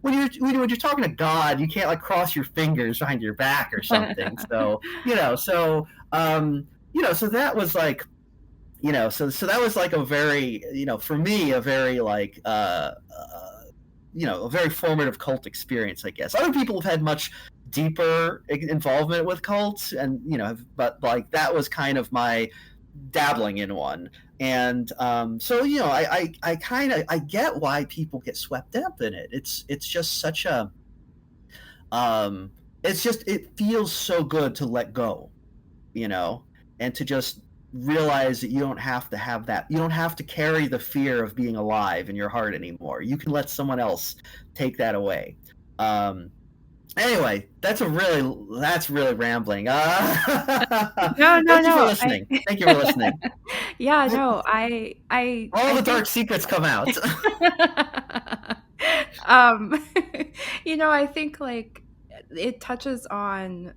when you're talking to God, you can't like cross your fingers behind your back or something. So so that was like so that was like a very for me a very like a very formative cult experience, I guess. Other people have had much deeper involvement with cults, and but like that was kind of my dabbling in one. And so I kind of I get why people get swept up in it. It's just such a it feels so good to let go, and to just realize that you don't have to have that. You don't have to carry the fear of being alive in your heart anymore. You can let someone else take that away. Anyway, that's really rambling. No. Thank you for listening. Thank you for listening. Yeah, no, all the dark secrets come out. I think like it touches on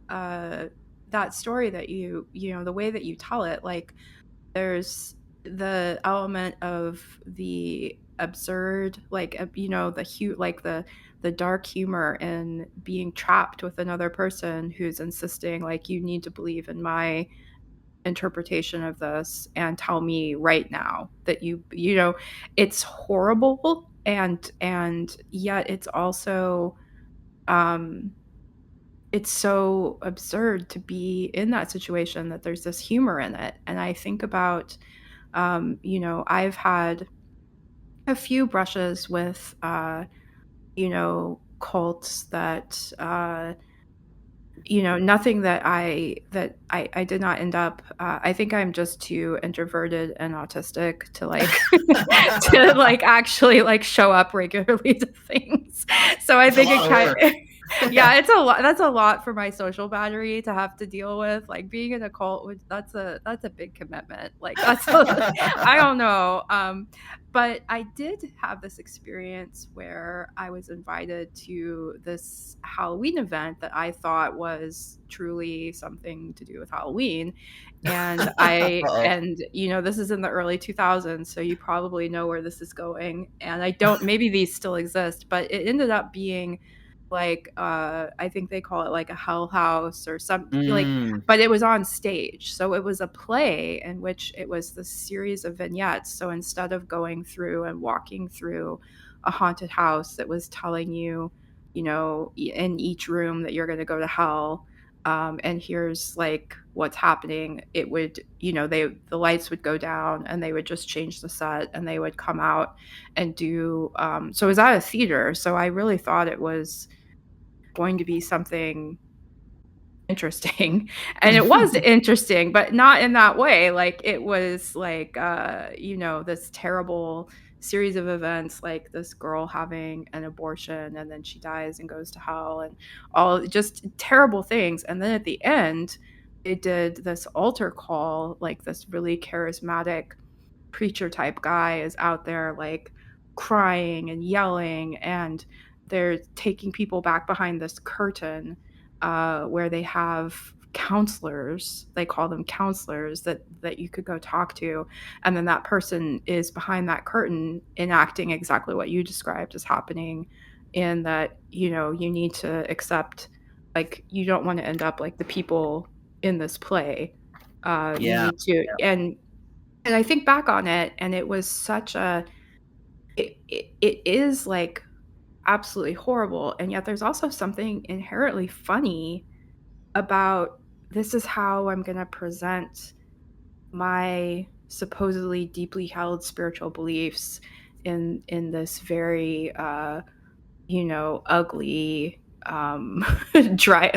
that story that the way that you tell it. Like there's the element of the absurd, like the dark humor in being trapped with another person who's insisting like you need to believe in my interpretation of this and tell me right now that it's horrible, and yet it's also it's so absurd to be in that situation that there's this humor in it. And I think about I've had a few brushes with cults that nothing that I did not end up. I think I'm just too introverted and autistic to like to like actually like show up regularly to things. So I think it kind of yeah, it's a lot. That's a lot for my social battery to have to deal with. Like being in a cult, that's a big commitment. Like I don't know. But I did have this experience where I was invited to this Halloween event that I thought was truly something to do with Halloween. And this is in the early 2000s, so you probably know where this is going. And maybe these still exist, but it ended up being like I think they call it like a hell house or something but it was on stage. So it was a play in which it was this series of vignettes. So instead of going through and walking through a haunted house that was telling you, in each room that you're going to go to hell, and here's like what's happening, it would, the lights would go down and they would just change the set and they would come out and do so it was at a theater. So I really thought it was going to be something interesting, and it was interesting, but not in that way. Like it was like this terrible series of events, like this girl having an abortion and then she dies and goes to hell and all just terrible things. And then at the end they did this altar call, like this really charismatic preacher type guy is out there like crying and yelling, and they're taking people back behind this curtain where they have counselors. They call them counselors that you could go talk to, and then that person is behind that curtain enacting exactly what you described as happening, in that you need to accept, like you don't want to end up like the people in this play. You need to, and I think back on it, and it was such a it is like absolutely horrible, and yet there's also something inherently funny about, this is how I'm going to present my supposedly deeply held spiritual beliefs in this very ugly dry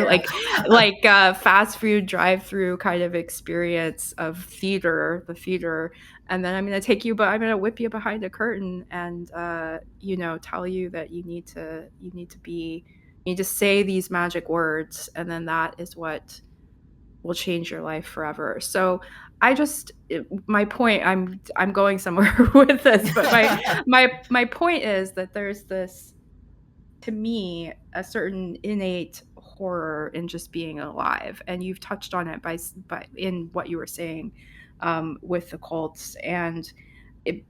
like fast food drive-through kind of experience of the theater. And then I'm going to take you, but I'm going to whip you behind a curtain and tell you that you need to say these magic words, and then that is what will change your life forever. So my point, I'm going somewhere with this, but my point is that there's this, to me, a certain innate horror in just being alive, and you've touched on it by in what you were saying with the cults, and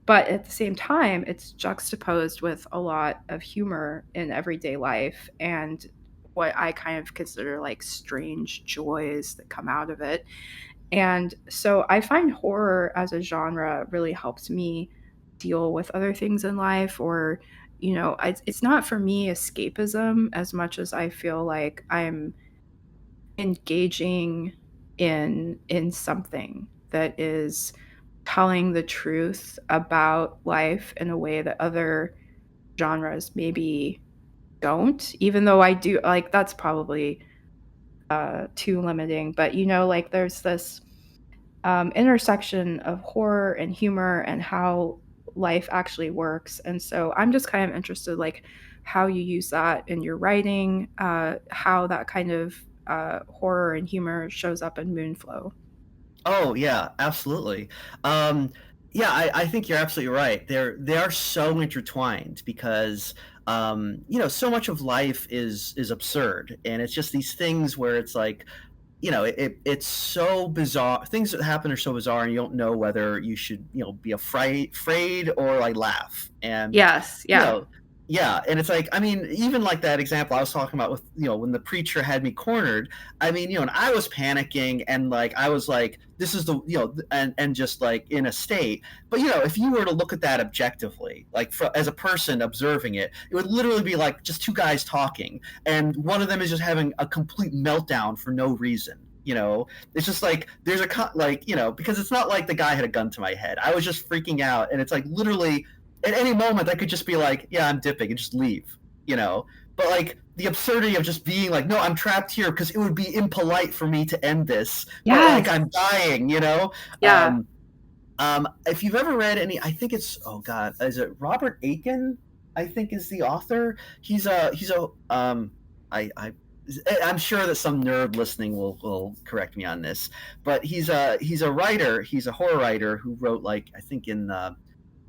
but at the same time, it's juxtaposed with a lot of humor in everyday life and what I kind of consider like strange joys that come out of it. And so I find horror as a genre really helps me deal with other things in life, or, it's not for me escapism as much as I feel like I'm engaging in something that is telling the truth about life in a way that other genres maybe don't, even though I do like that's probably too limiting, but like there's this intersection of horror and humor and how life actually works. And so I'm just kind of interested, like how you use that in your writing, how that kind of horror and humor shows up in Moonflow. Oh yeah, absolutely. Um, yeah, I think you're absolutely right. They are so intertwined because so much of life is absurd, and it's just these things where it's like, it's so bizarre. Things that happen are so bizarre, and you don't know whether you should, be afraid or like laugh. And Yes, you yeah. know, yeah, and it's like, I mean, even like that example I was talking about with, when the preacher had me cornered. I mean, and I was panicking, and like I was like, this is the, and just like in a state. But if you were to look at that objectively, like as a person observing it, it would literally be like just two guys talking, and one of them is just having a complete meltdown for no reason. It's just like there's because it's not like the guy had a gun to my head. I was just freaking out, and it's like literally at any moment I could just be like, yeah, I'm dipping, and just leave. But like the absurdity of just being like, no, I'm trapped here because it would be impolite for me to end this, but like Yes. I'm dying. Yeah. If you've ever read any, I think it's, oh god, is it Robert Aiken? I think is the author. I I'm sure that some nerd listening will correct me on this, but he's a writer. He's a horror writer who wrote, like, I think in the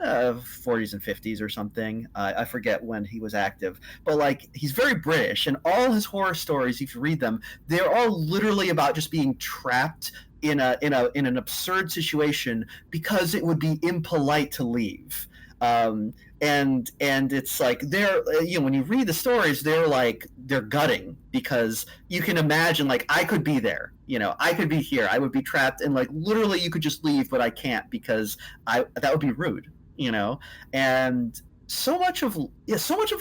40s and 50s or something. I forget when he was active, but like he's very British, and all his horror stories, if you read them, they're all literally about just being trapped in an absurd situation because it would be impolite to leave. And it's like when you read the stories, they're gutting, because you can imagine, like, I could be there, I could be here, I would be trapped, and like literally you could just leave, but I can't because that would be rude. And so much of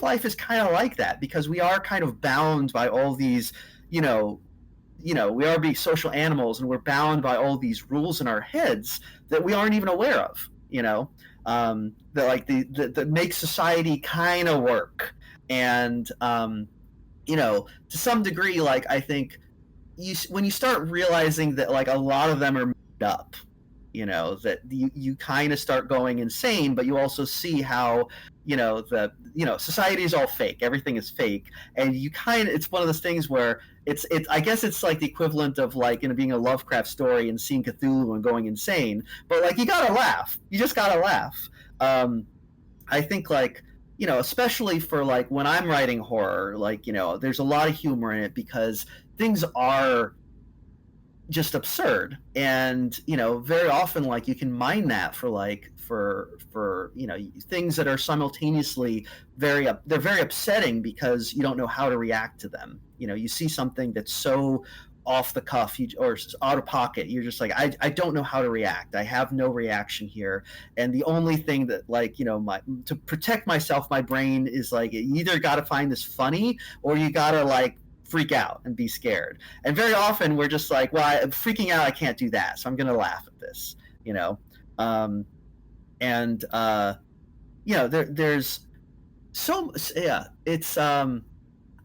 life is kind of like that, because we are kind of bound by all these, we are being social animals, and we're bound by all these rules in our heads that we aren't even aware of, that like that make society kind of work. And to some degree, like, I think when you start realizing that like a lot of them are made up, that you kind of start going insane. But you also see how society is all fake, everything is fake, and it's one of those things where it's I guess it's like the equivalent of like being a Lovecraft story and seeing Cthulhu and going insane, but like you just gotta laugh. I think, like, especially for like when I'm writing horror, like, there's a lot of humor in it because things are just absurd. And very often, like, you can mine that for things that are simultaneously they're very upsetting because you don't know how to react to them. You see something that's so off the cuff, or out of pocket, you're just like, I don't know how to react, I have no reaction here. And the only thing that, like, to protect myself, my brain is like, you either got to find this funny, or you gotta like freak out and be scared. And very often we're just like, well, I'm freaking out, I can't do that, so I'm gonna laugh at this. And there's so, yeah, it's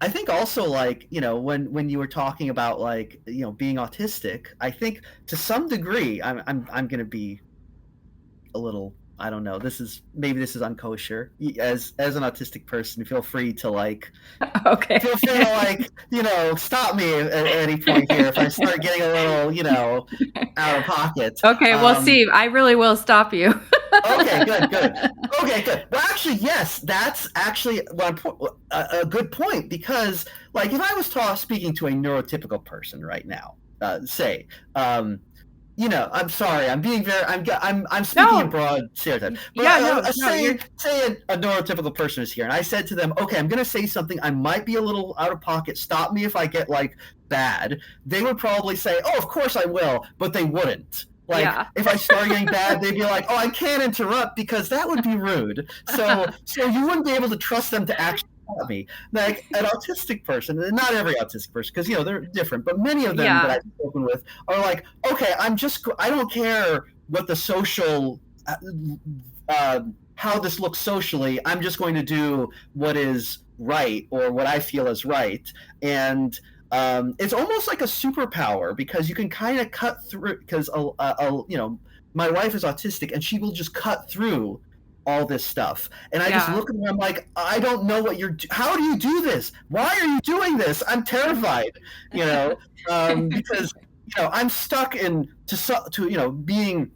I think also, like, when you were talking about, like, being autistic, I think to some degree, I'm gonna be a little, I don't know, maybe this is unkosher. As an autistic person, feel free to like Okay. stop me at any point here if I start getting a little, out of pocket. Okay, well, Steve, I really will stop you. Okay, good, good. Okay, good. Well, actually, yes, that's actually a good point, because, like, if I was speaking to a neurotypical person right now, say, I'm sorry, I'm being very, I'm speaking in No. broad stereotype, but Yeah, no, say you're a neurotypical person is here, and I said to them, okay, I'm going to say something, I might be a little out of pocket, stop me if I get, like, bad. They would probably say, oh, of course I will, but they wouldn't. Like, yeah. if I start getting bad, they'd be like, oh, I can't interrupt because that would be rude. So you wouldn't be able to trust them to actually help me. Like, an autistic person, and not every autistic person, because, they're different, but many of them that Yeah. I've spoken with are like, okay, I don't care what the social, how this looks socially, I'm just going to do what is right, or what I feel is right. And it's almost like a superpower, because you can kind of cut through, because my wife is autistic, and she will just cut through all this stuff, and I just Yeah. look at her, I'm like, I don't know how do you do this, why are you doing this, I'm terrified, because I'm stuck to being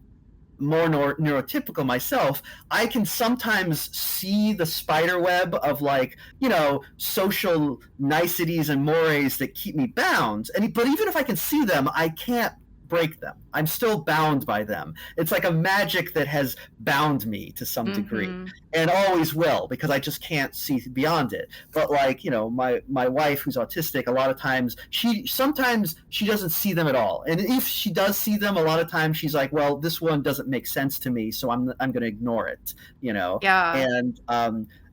more neurotypical myself. I can sometimes see the spider web of, like, social niceties and mores that keep me bound, but even if I can see them, I can't break them. I'm still bound by them. It's like a magic that has bound me to some degree, and always will, because I just can't see beyond it. But, like, my wife, who's autistic, a lot of times sometimes she doesn't see them at all, and if she does see them, a lot of times she's like, well, this one doesn't make sense to me, so I'm going to ignore it. Yeah. And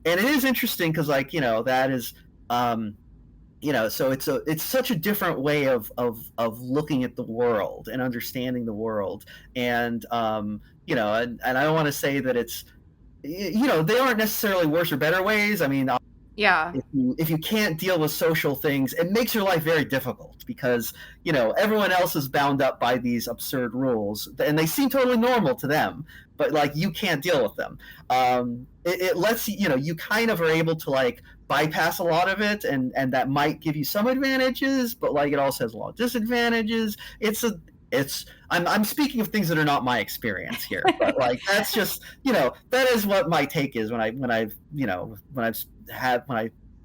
it is interesting, because, like, that is so it's such a different way of looking at the world and understanding the world. And and I don't want to say that it's, they aren't necessarily worse or better ways. I mean, Yeah. if you can't deal with social things, it makes your life very difficult, because everyone else is bound up by these absurd rules, and they seem totally normal to them, but, like, you can't deal with them. It lets you kind of are able to, like, bypass a lot of it, and that might give you some advantages, but, like, it also has a lot of disadvantages. I'm speaking of things that are not my experience here, but, like, that's just that is what my take is when I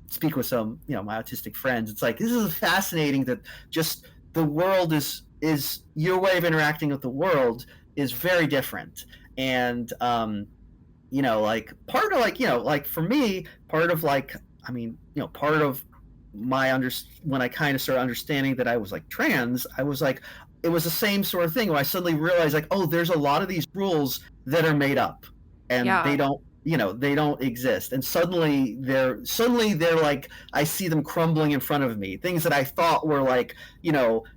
speak with some my autistic friends. It's like, this is fascinating that just the world is your way of interacting with the world is very different. And like, part of, like, like, for me, part of, like, I mean, part of my when I kind of started understanding that I was, like, trans, I was like, it was the same sort of thing where I suddenly realized, like, oh, there's a lot of these rules that are made up, and they don't they don't exist, and suddenly they're like, I see them crumbling in front of me, things that I thought were, like, built,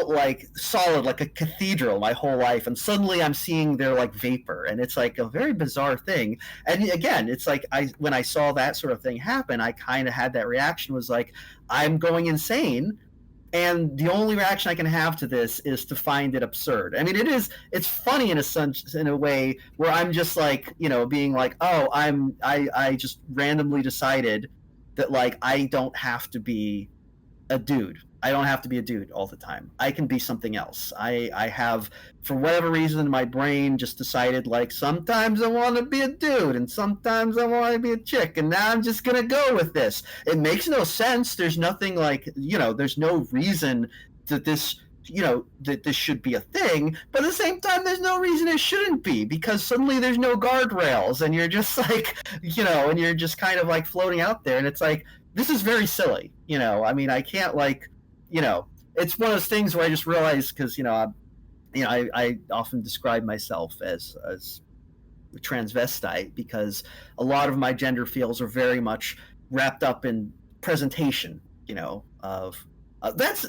like, solid, like a cathedral my whole life, and suddenly I'm seeing they're, like, vapor, and it's, like, a very bizarre thing. And again, it's like, when I saw that sort of thing happen, I kind of had that reaction, was like, I'm going insane, and the only reaction I can have to this is to find it absurd. I mean, it's funny in a sense, in a way, where I'm just, like, being like, oh, I just randomly decided that, like, I don't have to be a dude. I don't have to be a dude all the time. I can be something else. I have, for whatever reason, my brain just decided, like, sometimes I want to be a dude, and sometimes I want to be a chick, and now I'm just going to go with this. It makes no sense. There's nothing, like, there's no reason that this, that this should be a thing, but at the same time, there's no reason it shouldn't be, because suddenly there's no guardrails, and you're just, like, and you're just kind of, like, floating out there, and it's like, this is very silly. I mean, I can't, like, it's one of those things where I just realized, because I often describe myself as a transvestite, because a lot of my gender feels are very much wrapped up in presentation, of that's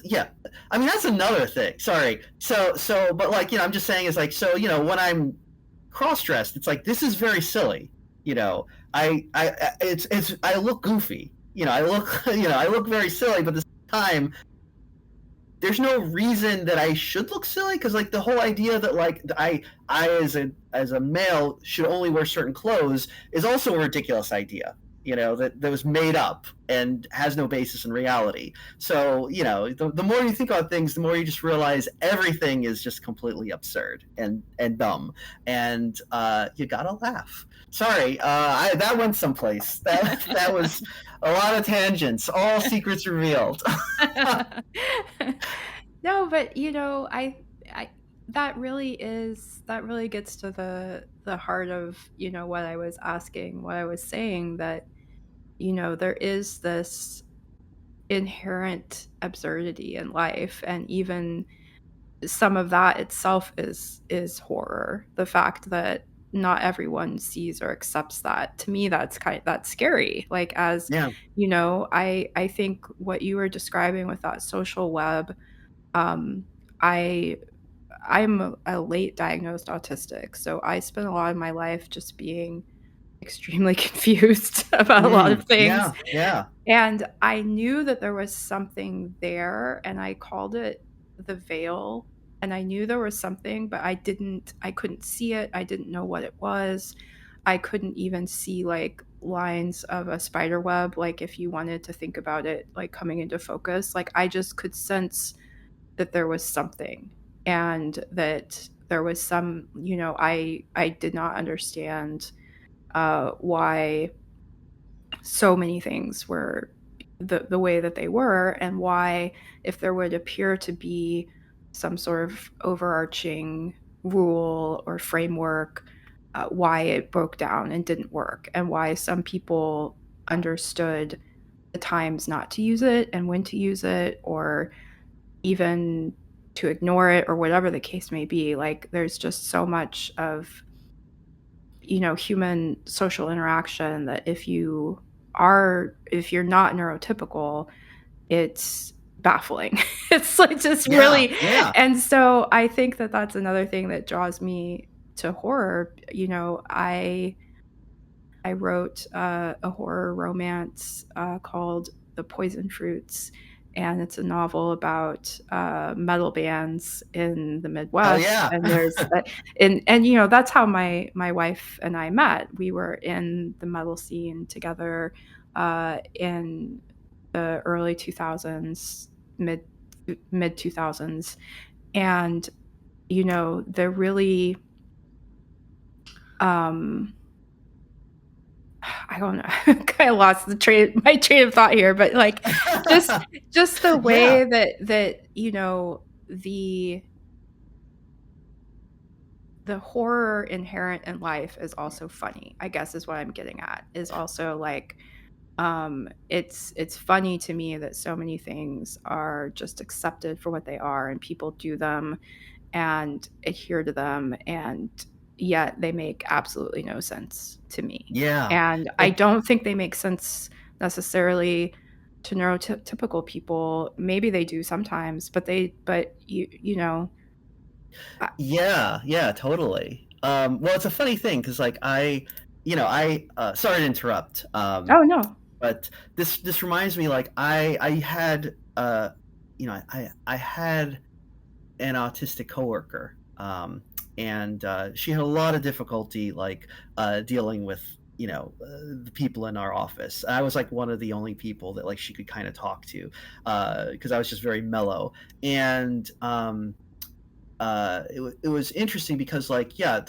I mean, that's another thing. Sorry. So but, like, I'm just saying, is like, so when I'm cross-dressed, it's like, this is very silly. I look goofy. I look I look very silly, but at the same time, there's no reason that I should look silly, because, like, the whole idea that, like, I as a male should only wear certain clothes is also a ridiculous idea. that was made up and has no basis in reality. So, the more you think about things, the more you just realize everything is just completely absurd and dumb. And you gotta laugh. Sorry, that went someplace. That was a lot of tangents, all secrets revealed. No, but I that really gets to the heart of what I was asking, what I was saying, that there is this inherent absurdity in life, and even some of that itself is horror. The fact that not everyone sees or accepts that, to me, that's scary. Like, as Yeah. I think what you were describing with that social web, um I I'm a late diagnosed autistic, so I spent a lot of my life just being extremely confused about a lot of things. Yeah. Yeah. And I knew that there was something there, and I called it the veil. And I knew there was something, but I couldn't see it. I didn't know what it was. I couldn't even see like lines of a spider web, like if you wanted to think about it, like coming into focus. Like, I just could sense that there was something, and that there was some, I did not understand why so many things were the way that they were, and why, if there would appear to be some sort of overarching rule or framework, why it broke down and didn't work, and why some people understood the times not to use it and when to use it, or even to ignore it, or whatever the case may be. Like, there's just so much of human social interaction that if you're not neurotypical, it's baffling. It's like just really. Yeah. And so I think that that's another thing that draws me to horror. I wrote a horror romance called The Poison Fruits, and it's a novel about metal bands in the Midwest. Oh yeah. And there's and that's how my wife and I met. We were in the metal scene together in the early 2000s, mid 2000s, and they're really I don't know. I kind of lost my train of thought here, but like just the way Yeah. that the horror inherent in life is also funny, I guess, is what I'm getting at. Is also like it's funny to me that so many things are just accepted for what they are, and people do them and adhere to them, and yet they make absolutely no sense to me. Yeah. And I don't think they make sense necessarily to neurotypical people. Maybe they do sometimes, but Yeah, totally. Well, it's a funny thing because, like, sorry to interrupt. Oh no. But this reminds me, like, I had I had an autistic coworker, and she had a lot of difficulty, like, dealing with the people in our office. I was like one of the only people that, like, she could kind of talk to, because I was just very mellow. And it was interesting because, like, yeah,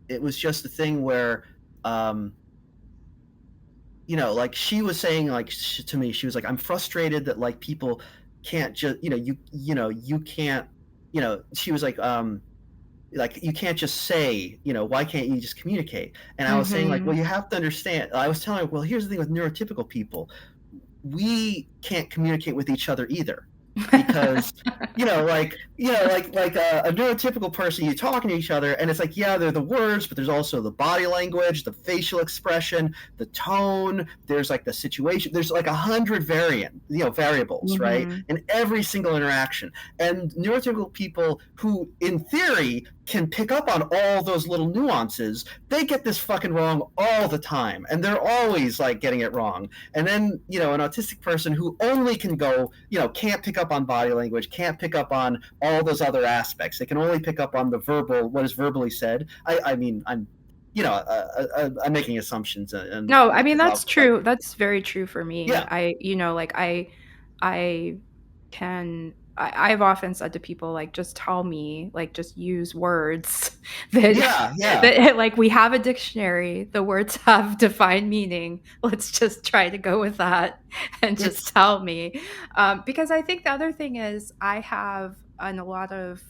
it was just a thing where like, she was saying, like, to me, she was like, I'm frustrated that, like, people can't just you can't she was like, you can't just say, why can't you just communicate? And I was saying, like, well, you have to understand. I was telling her, well, here's the thing with neurotypical people, we can't communicate with each other either, because like a neurotypical person, you're talking to each other, and it's like, yeah, they're the words, but there's also the body language, the facial expression, the tone, there's like the situation, there's like 100 variables, right, in every single interaction. And neurotypical people, who in theory can pick up on all those little nuances, they get this fucking wrong all the time, and they're always, like, getting it wrong. And then an autistic person who only can go, can't pick up on body language, can't pick up on all those other aspects. They can only pick up on the verbal, what is verbally said. I mean, I'm I'm making assumptions, and No, I mean about that's like, true. That's very true for me. yeah, I I've often said to people like just tell me, like just use words that yeah, yeah, that like we have a dictionary, the words have defined meaning. Let's just try to go with that and just it's tell me. Because I think the other thing is I have and a lot of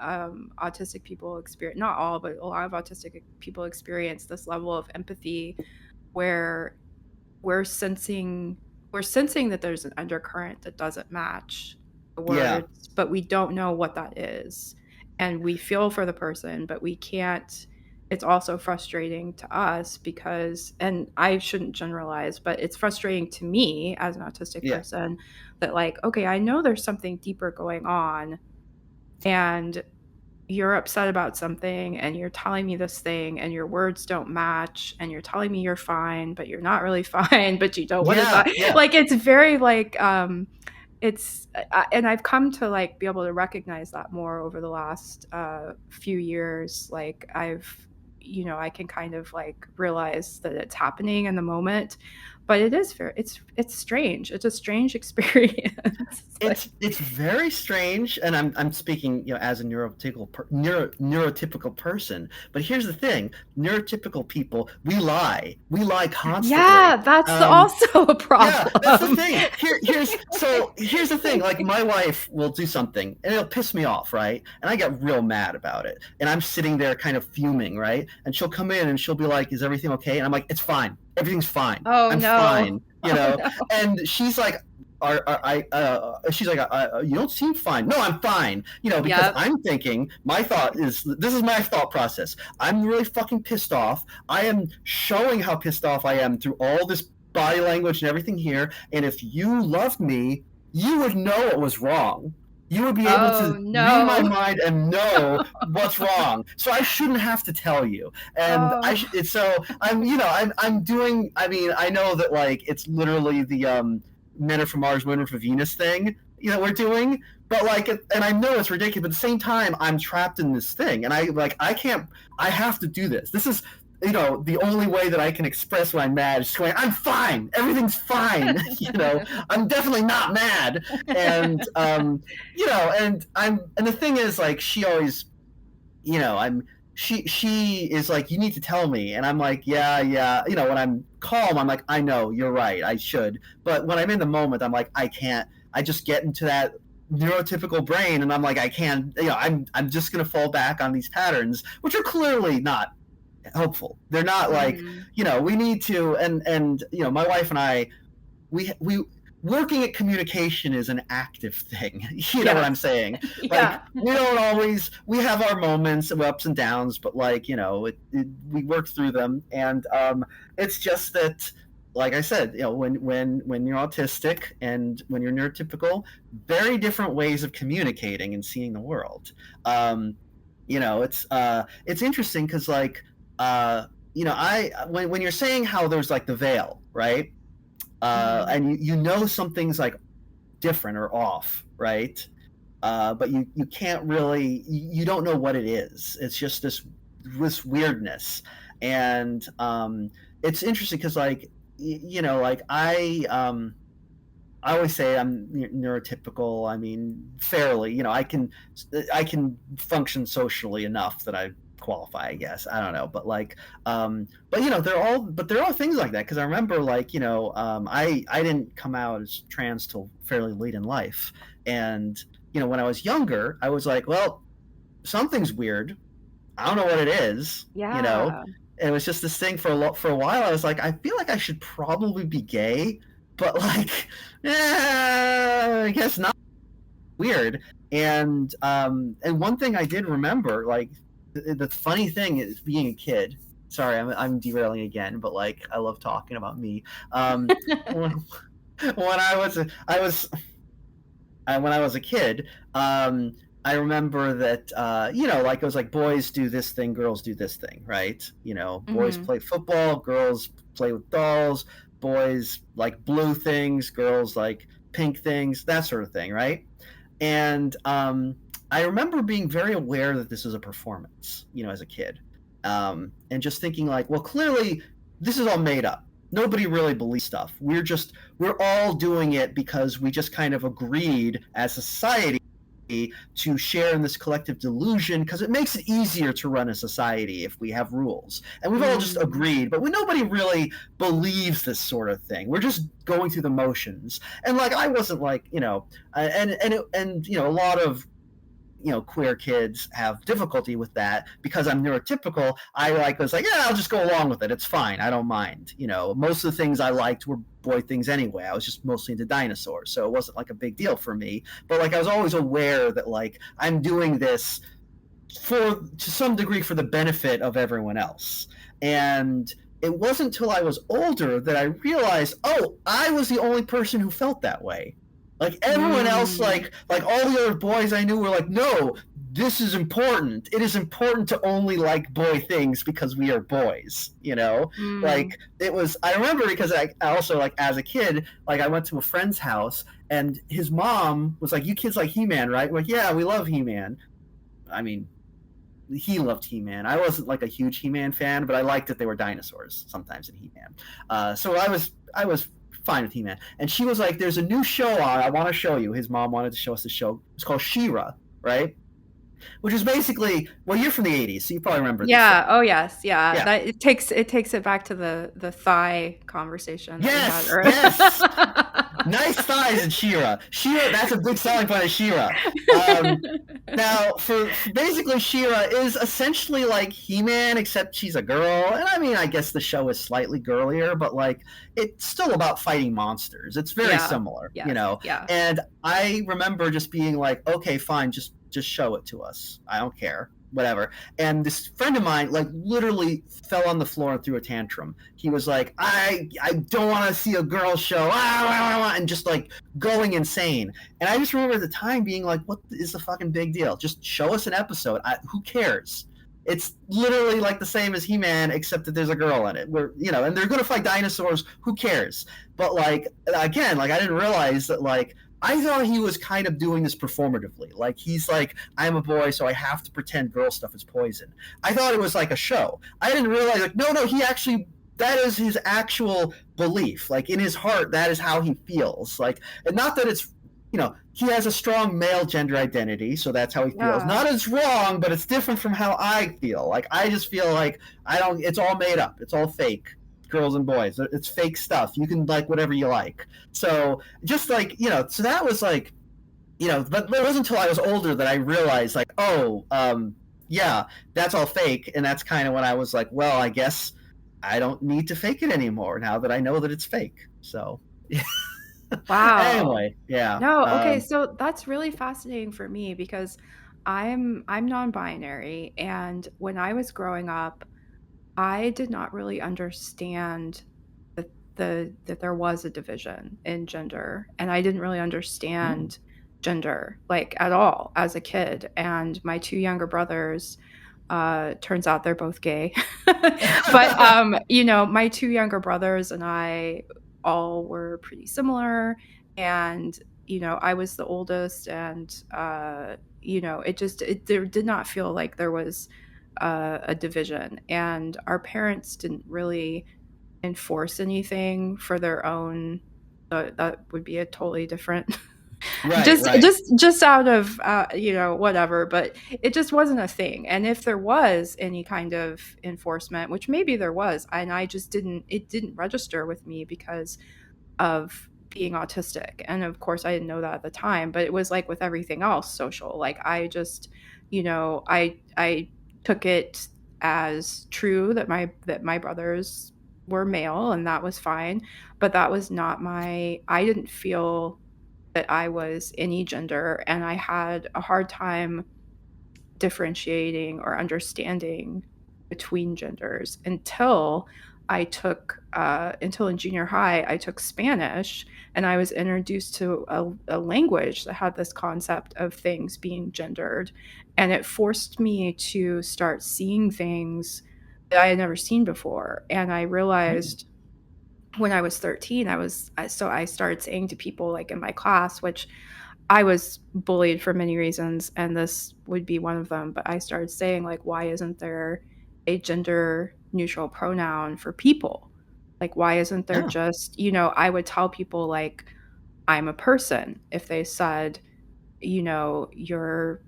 autistic people experience, not all, but a lot of autistic people experience this level of empathy where we're sensing we're sensing that there's an undercurrent that doesn't match the yeah, words, but we don't know what that is. And we feel for the person, but we can't. It's also frustrating to us because, and I shouldn't generalize, but it's frustrating to me as an autistic yeah, person that, like, okay, I know there's something deeper going on, and you're upset about something and you're telling me this thing and your words don't match and you're telling me you're fine but you're not really fine, but you don't want to yeah, talk. yeah, Like it's very like it's and I've come to like be able to recognize that more over the last few years. Like I can kind of like realize that it's happening in the moment, but it is very it's strange. It's a strange experience. Like, it's very strange, and I'm speaking, as a neurotypical person. But here's the thing: neurotypical people, we lie constantly. yeah, that's Um, also a yeah, that's the problem. thing. Here's the thing. Like, my wife will do something and it'll piss me off, right? And I get real mad about it. And I'm sitting there kind of fuming, right? And she'll come in and she'll be like, "Is everything okay?" And I'm like, "It's fine. Everything's fine. Oh I'm no. fine." Oh no. And she's like, she's like, "You don't seem fine." No, I'm fine. Because Yep. I'm thinking, my thought is, this is my thought process. I'm really fucking pissed off. I am showing how pissed off I am through all this body language and everything here. And if you loved me, you would know what was wrong. You would be able Oh to read my no. mind and know what's wrong. So I shouldn't have to tell you. And Oh. so I'm doing. I mean, I know that, like, it's literally the Men Are From Mars, Women Are From Venus thing, we're doing. But, like, and I know it's ridiculous, but at the same time, I'm trapped in this thing, and I can't. I have to do this. This is, the only way that I can express when I'm mad is going, "I'm fine. Everything's fine." I'm definitely not mad. And, and the thing is, like, she always, I'm, she is like, "You need to tell me." And I'm like, "Yeah, yeah." When I'm calm, I'm like, "I know, you're right. I should." But when I'm in the moment, I'm like, "I can't." I just get into that neurotypical brain, and I'm like, "I can't." I'm just gonna fall back on these patterns, which are clearly not helpful. They're not like, Mhm. we need to. And my wife and I, we working at communication is an active thing. You know what Yes. I'm saying? Like, Yeah. we don't always, we have our moments of ups and downs, but, like, we work through them. And it's just that, like I said, when you're autistic and when you're neurotypical, very different ways of communicating and seeing the world. It's interesting because, like, I when you're saying how there's, like, the veil, right? Mhm. And something's, like, different or off, right? But you can't really, you don't know what it is. It's just this weirdness. And it's interesting because, like, like, I always say I'm neurotypical. I mean, fairly. I can function socially enough that I qualify, I guess. I don't know, but, like, there are things like that, because I remember, like, I didn't come out as trans till fairly late in life. And when I was younger, I was like, well, something's weird. I don't know what it is. Yeah. And it was just this thing for a while. I was like, I feel like I should probably be gay, but, like, I guess not. Weird. And one thing I did remember, like, the funny thing is, being a kid. Sorry, I'm derailing again, but, like, I love talking about me. When, when I was a kid, I remember that, like, it was like, boys do this thing, girls do this thing, right? Boys Mhm. play football, girls play with dolls, boys like blue things, girls like pink things, that sort of thing, right? And I remember being very aware that this was a performance, as a kid. and just thinking like, well, clearly this is all made up. Nobody really believes stuff. We're all doing it because we just kind of agreed as a society to share in this collective delusion because it makes it easier to run a society if we have rules. And we've all just Mm. agreed, but nobody really believes this sort of thing. We're just going through the motions. And like I wasn't like, a lot of queer kids have difficulty with that because I'm neurotypical. I was like, yeah, I'll just go along with it. It's fine. I don't mind. Most of the things I liked were boy things anyway. I was just mostly into dinosaurs, so it wasn't like a big deal for me. But like I was always aware that like I'm doing this to some degree for the benefit of everyone else. And it wasn't until I was older that I realized, oh, I was the only person who felt that way. Like everyone else, Mm. like all the other boys I knew were like, no, this is important. It is important to only like boy things because we are boys, Mm. Like it was. I remember because I also like as a kid, like I went to a friend's house and his mom was like, "You kids like He-Man, right?" We're like, yeah, we love He-Man. I mean, he loved He-Man. I wasn't like a huge He-Man fan, but I liked that they were dinosaurs sometimes in He-Man. So I was fine with He-Man. And she was like, "There's a new show on. I want to show you." His mom wanted to show us the show. It's called She-Ra, right? Which is basically, well, you're from the '80s, so you probably remember the show. Yeah. Oh, yes. Yeah. Yeah. That it takes it back to the thigh conversation that we had Yes, earlier. yes. Nice thighs in She-Ra. She-Ra, that's a big selling point of She-Ra. Now, for basically, She-Ra is essentially like He-Man, except she's a girl. And I mean, I guess the show is slightly girlier, but like it's still about fighting monsters. It's very Yeah. similar, Yes. Yeah. And I remember just being like, okay, fine, just show it to us. I don't care, whatever. And this friend of mine like literally fell on the floor and threw a tantrum. He was like, I don't want to see a girl show, and just like going insane. And I just remember at the time being like, what is the fucking big deal? Just show us an episode. Who cares? It's literally like the same as He-Man, except that there's a girl in it. And they're gonna fight dinosaurs. Who cares? But like again, like I didn't realize that like I thought he was kind of doing this performatively. Like he's like, I'm a boy, so I have to pretend girl stuff is poison. I thought it was like a show. I didn't realize like no, he actually that is his actual belief. Like in his heart, that is how he feels. Like, and not that it's he has a strong male gender identity, so that's how he feels. Yeah. Not as wrong, but it's different from how I feel. Like I just feel like I don't. It's all made up. It's all fake. Girls and boys. It's fake stuff. You can like whatever you like. So just like so that was like but it wasn't until I was older that I realized like oh yeah, that's all fake, and that's kind of when I was like, well, I guess I don't need to fake it anymore now that I know that it's fake. So Wow. anyway, yeah. No, okay, so that's really fascinating for me because I'm non-binary, and when I was growing up, I did not really understand that there was a division in gender, and I didn't really Mm. understand gender like at all as a kid. And my two younger brothers, turns out they're both gay, but my two younger brothers and I all were pretty similar, and I was the oldest, and there did not feel like there was a division, and our parents didn't really enforce anything for their own. That would be a totally different Right, just right. just out of whatever, but it just wasn't a thing. And if there was any kind of enforcement, which maybe there was, and I just didn't it didn't register with me because of being autistic. And of course I didn't know that at the time, but it was like with everything else social. Like I just, I took it as true that my brothers were male, and that was fine. But that was not I didn't feel that I was any gender, and I had a hard time differentiating or understanding between genders until in junior high I took Spanish, and I was introduced to a language that had this concept of things being gendered, and it forced me to start seeing things that I had never seen before. And I Mm. realized when I was 13, so I started saying to people like in my class, which I was bullied for many reasons, and this would be one of them, but I started saying like, why isn't there a gender neutral pronoun for people? Like, why isn't there Yeah. just, I would tell people like, I'm a person if they said, you're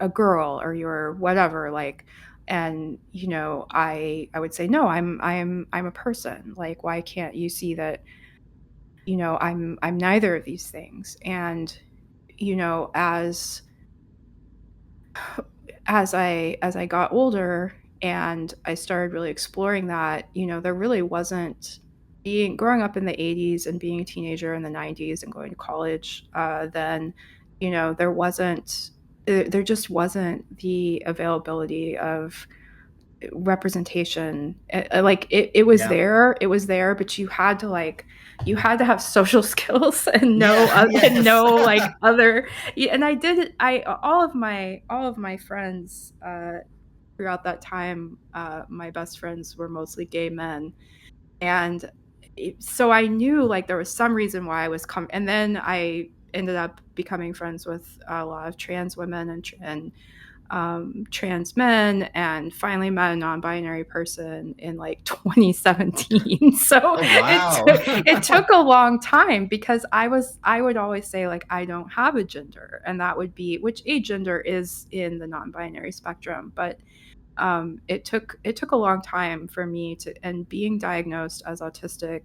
a girl or you're whatever, like, and I would say no, I'm a person. Like, why can't you see that, I'm neither of these things? And as I got older and I started really exploring that, there really wasn't, being growing up in the 80s and being a teenager in the 90s and going to college, then there just wasn't the availability of representation. Like, it was Yeah. there, but you had to have social skills and know, Yeah. and Yes. know like other. Yeah, and I all of my friends, throughout that time, my best friends were mostly gay men, and so I knew like there was some reason why I was and then I ended up becoming friends with a lot of trans women and trans men, and finally met a non-binary person in like 2017. So Oh, it wow. it took a long time, because I would always say like, I don't have a gender, and that would be, which a gender is in the non-binary spectrum, but it took a long time for me to, and being diagnosed as autistic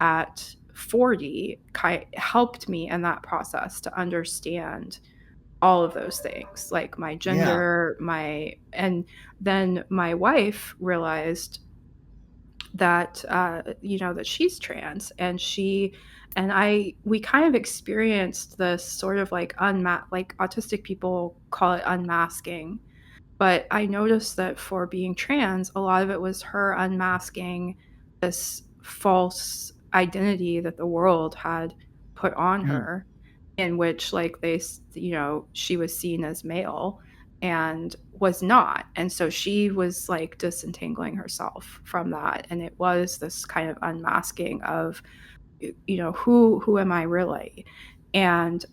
at 40 helped me in that process to understand all of those things, like my Yeah. gender, and then my wife realized that, that she's trans, and we kind of experienced this sort of like like autistic people call it unmasking. But I noticed that for being trans, a lot of it was her unmasking this false identity that the world had put on Mhm. her, in which like she was seen as male and was not. And so she was like disentangling herself from that. And it was this kind of unmasking of, who am I really? And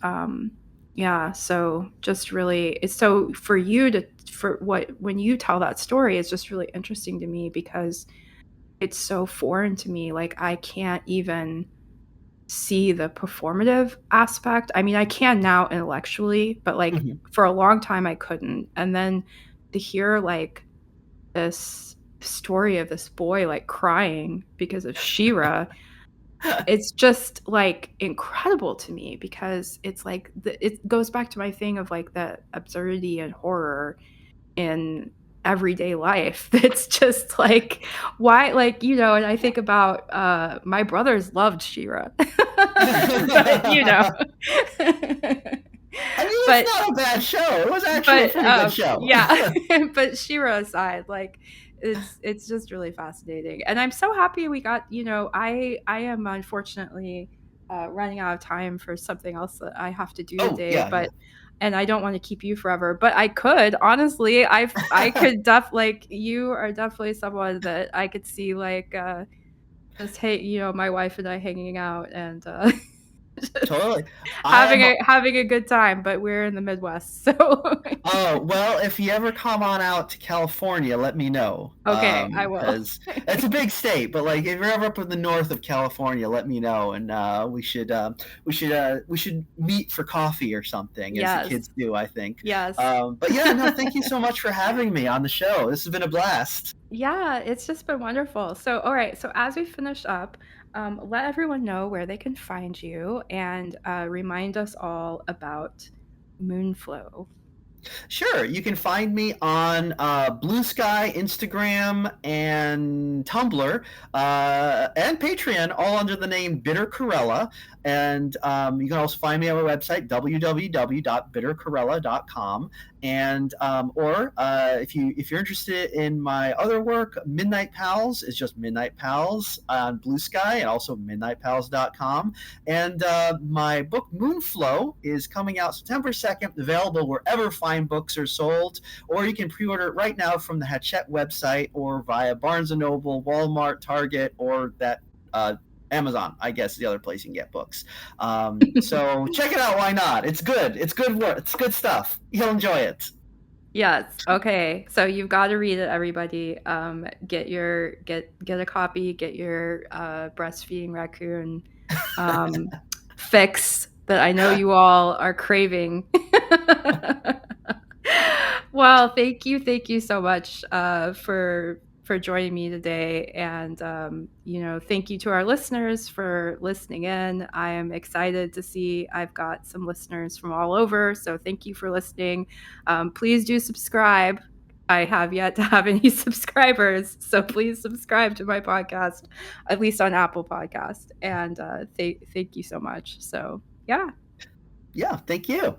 yeah, so just really, it's so for you to, for what, when you tell that story, it's just really interesting to me, because it's so foreign to me. Like, I can't even see the performative aspect. I mean, I can now intellectually, but like Mhm. for a long time I couldn't. And then to hear like this story of this boy like crying because of Shira, it's just like incredible to me, because it's like it goes back to my thing of like the absurdity and horror in everyday life. That's just like, why, like, and I think about my brothers loved Shira. But I mean, it's but not a bad show. It was actually a pretty good show. yeah. But Shira aside, like, it's just really fascinating, and I'm so happy we got, I am unfortunately running out of time for something else that I have to do Oh, today, yeah, yeah. but and I don't want to keep you forever, but I could honestly, I could like, you are definitely someone that I could see like just, hey, my wife and I hanging out and just Totally. I am. having a good time, but we're in the Midwest, so Oh, well, if you ever come on out to California, let me know. okay, I will. Because it's a big state, but like if you're ever up in the north of California, let me know, and we should meet for coffee or something, as the Yes. kids do, I think. Yes. But yeah, no, thank you so much for having me on the show. This has been a blast. Yeah, it's just been wonderful. So, all right. So, as we finish up, let everyone know where they can find you, and remind us all about Moonflow. Sure, you can find me on Blue Sky, Instagram, and Tumblr, and Patreon, all under the name Bitter Karella. And you can also find me on my website, www.bitterkarella.com. And or if you're interested in my other work, Midnight Pals is just Midnight Pals on Blue Sky, and also midnightpals.com. And my book Moonflow is coming out September 2nd, available wherever fine books are sold, or you can pre-order it right now from the Hachette website or via Barnes & Noble, Walmart, Target, or that Amazon, I guess, is the other place you can get books. So check it out. Why not? It's good. It's good work. It's good stuff. You'll enjoy it. Yes. Okay. So you've got to read it, everybody. Get a copy. Get your breastfeeding raccoon fix that I know you all are craving. Well, thank you so much for joining me today, and thank you to our listeners for listening in. I am excited to see I've got some listeners from all over, so thank you for listening. Please do subscribe. I have yet to have any subscribers, so please subscribe to my podcast, at least on Apple Podcast. And thank you so much. So yeah. Yeah, thank you.